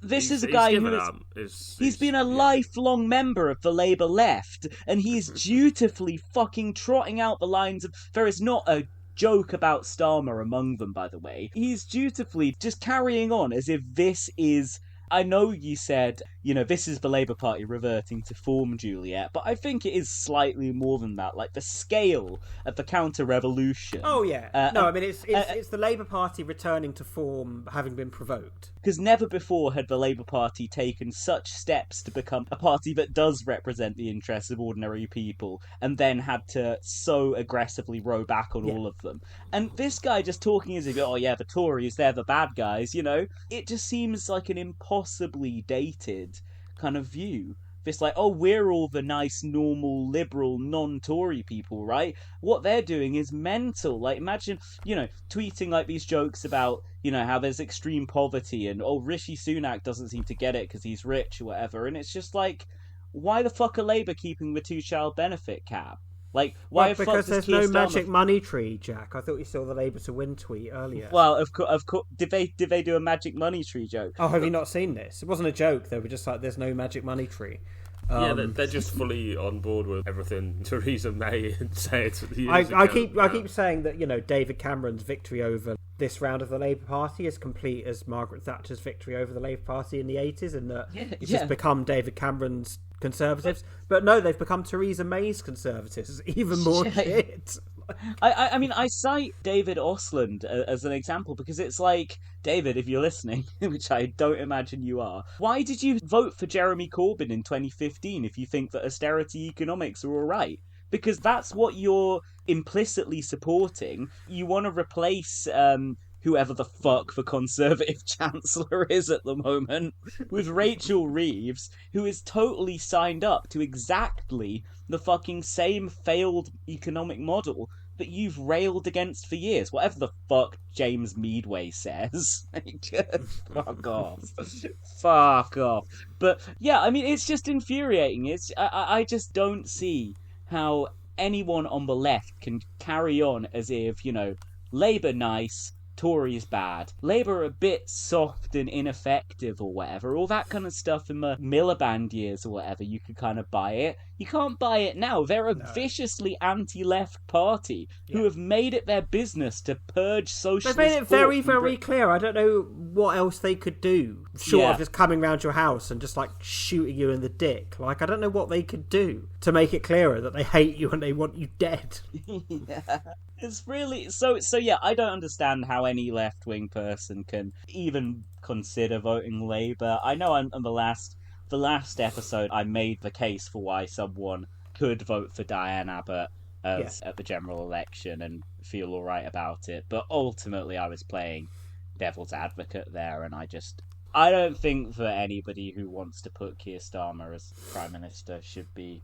This is a guy who he's been a lifelong member of the Labour left, and he's dutifully fucking trotting out the lines of... There is not a joke about Starmer among them, by the way. He's dutifully just carrying on as if this is I know you said, this is the Labour Party reverting to form, Juliet, but I think it is slightly more than that. Like, the scale of the counter-revolution. Oh, yeah. It's the Labour Party returning to form, having been provoked. Because never before had the Labour Party taken such steps to become a party that does represent the interests of ordinary people, and then had to so aggressively row back on all of them. And this guy just talking as if, the Tories, they're the bad guys, it just seems like an impossibly dated kind of view. This we're all the nice, normal, liberal, non-Tory people, right? What they're doing is mental. Like, imagine, tweeting these jokes about, how there's extreme poverty and, Rishi Sunak doesn't seem to get it because he's rich or whatever. And it's just why the fuck are Labour keeping the 2-child benefit cap? Why? Because there's no magic money tree, Jack. I thought you saw the Labour to win tweet earlier. Well, of course. Did they do a magic money tree joke? Oh, have you not seen this? It wasn't a joke. They were just there's no magic money tree. They're just fully on board with everything Theresa May said. I keep saying that David Cameron's victory over this round of the Labour Party is complete as Margaret Thatcher's victory over the Labour Party in the 80s, and that it's just become David Cameron's Conservatives. But no, they've become Theresa May's Conservatives. Even more shit. I mean, I cite David Osland as an example because it's David, if you're listening, which I don't imagine you are, why did you vote for Jeremy Corbyn in 2015 if you think that austerity economics are all right? Because that's what you're implicitly supporting. You want to replace whoever the fuck the Conservative Chancellor is at the moment with Rachel Reeves, who is totally signed up to exactly the fucking same failed economic model that you've railed against for years. Whatever the fuck James Meadway says. Fuck off. Fuck off. But yeah, I mean, it's just infuriating. I just don't see how anyone on the left can carry on as if, Labour nice, Tories bad. Labour are a bit soft and ineffective or whatever. All that kind of stuff in the Miliband years or whatever, you could kind of buy it. You can't buy it now. They're a viciously anti-left party who have made it their business to purge socialist. They've made it very, very clear. I don't know what else they could do short of just coming round your house and just shooting you in the dick. I don't know what they could do to make it clearer that they hate you and they want you dead. It's really so yeah, I don't understand how any left-wing person can even consider voting Labour. I know on the last episode I made the case for why someone could vote for Diane Abbott at the general election and feel all right about it, but ultimately I was playing devil's advocate there, and I don't think that anybody who wants to put Keir Starmer as Prime Minister should be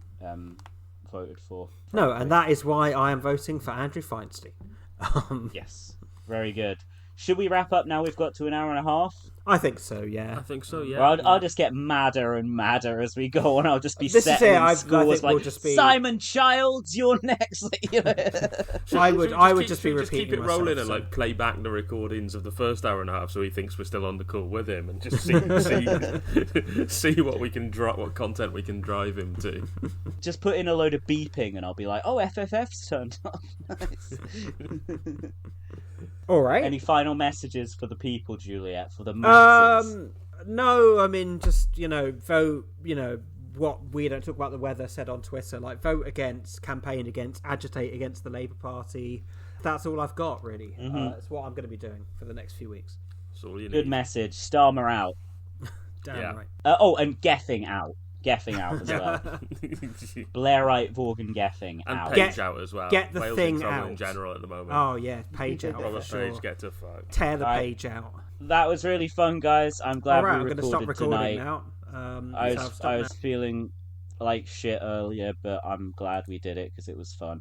voted for. No, and that is why I am voting for Andrew Feinstein. Yes, very good. Should we wrap up now? We've got to an hour and a half. I think so, yeah. I think so, yeah. Well, I'll just get madder and madder as we go on. I'll just be setting scores we'll just be... Simon Childs, you're next. I would just be repeating keep it myself, rolling and play back the recordings of the first hour and a half so he thinks we're still on the call with him, and just see what content we can drive him to. Just put in a load of beeping and I'll be like, oh, FFF's turned off. Nice. All right. Any final messages for the people, Juliet, for the masses? No, I mean, just, vote, what We Don't Talk About the Weather said on Twitter, vote against, campaign against, agitate against the Labour Party. That's all I've got, really. It's what I'm going to be doing for the next few weeks. That's all you need. Good message. Starmer out. Damn right. And Geffing out. Geffing out as well. Blairite Vaughan Geffing and out. Page out as well. Get the Wales thing in trouble out in general at the moment. Oh yeah, Page out. Robert for Page, sure. get to fuck. Tear the page out. That was really fun, guys. I'm glad I'm we going to stop recording tonight. now. I was feeling like shit earlier, but I'm glad we did it because it was fun.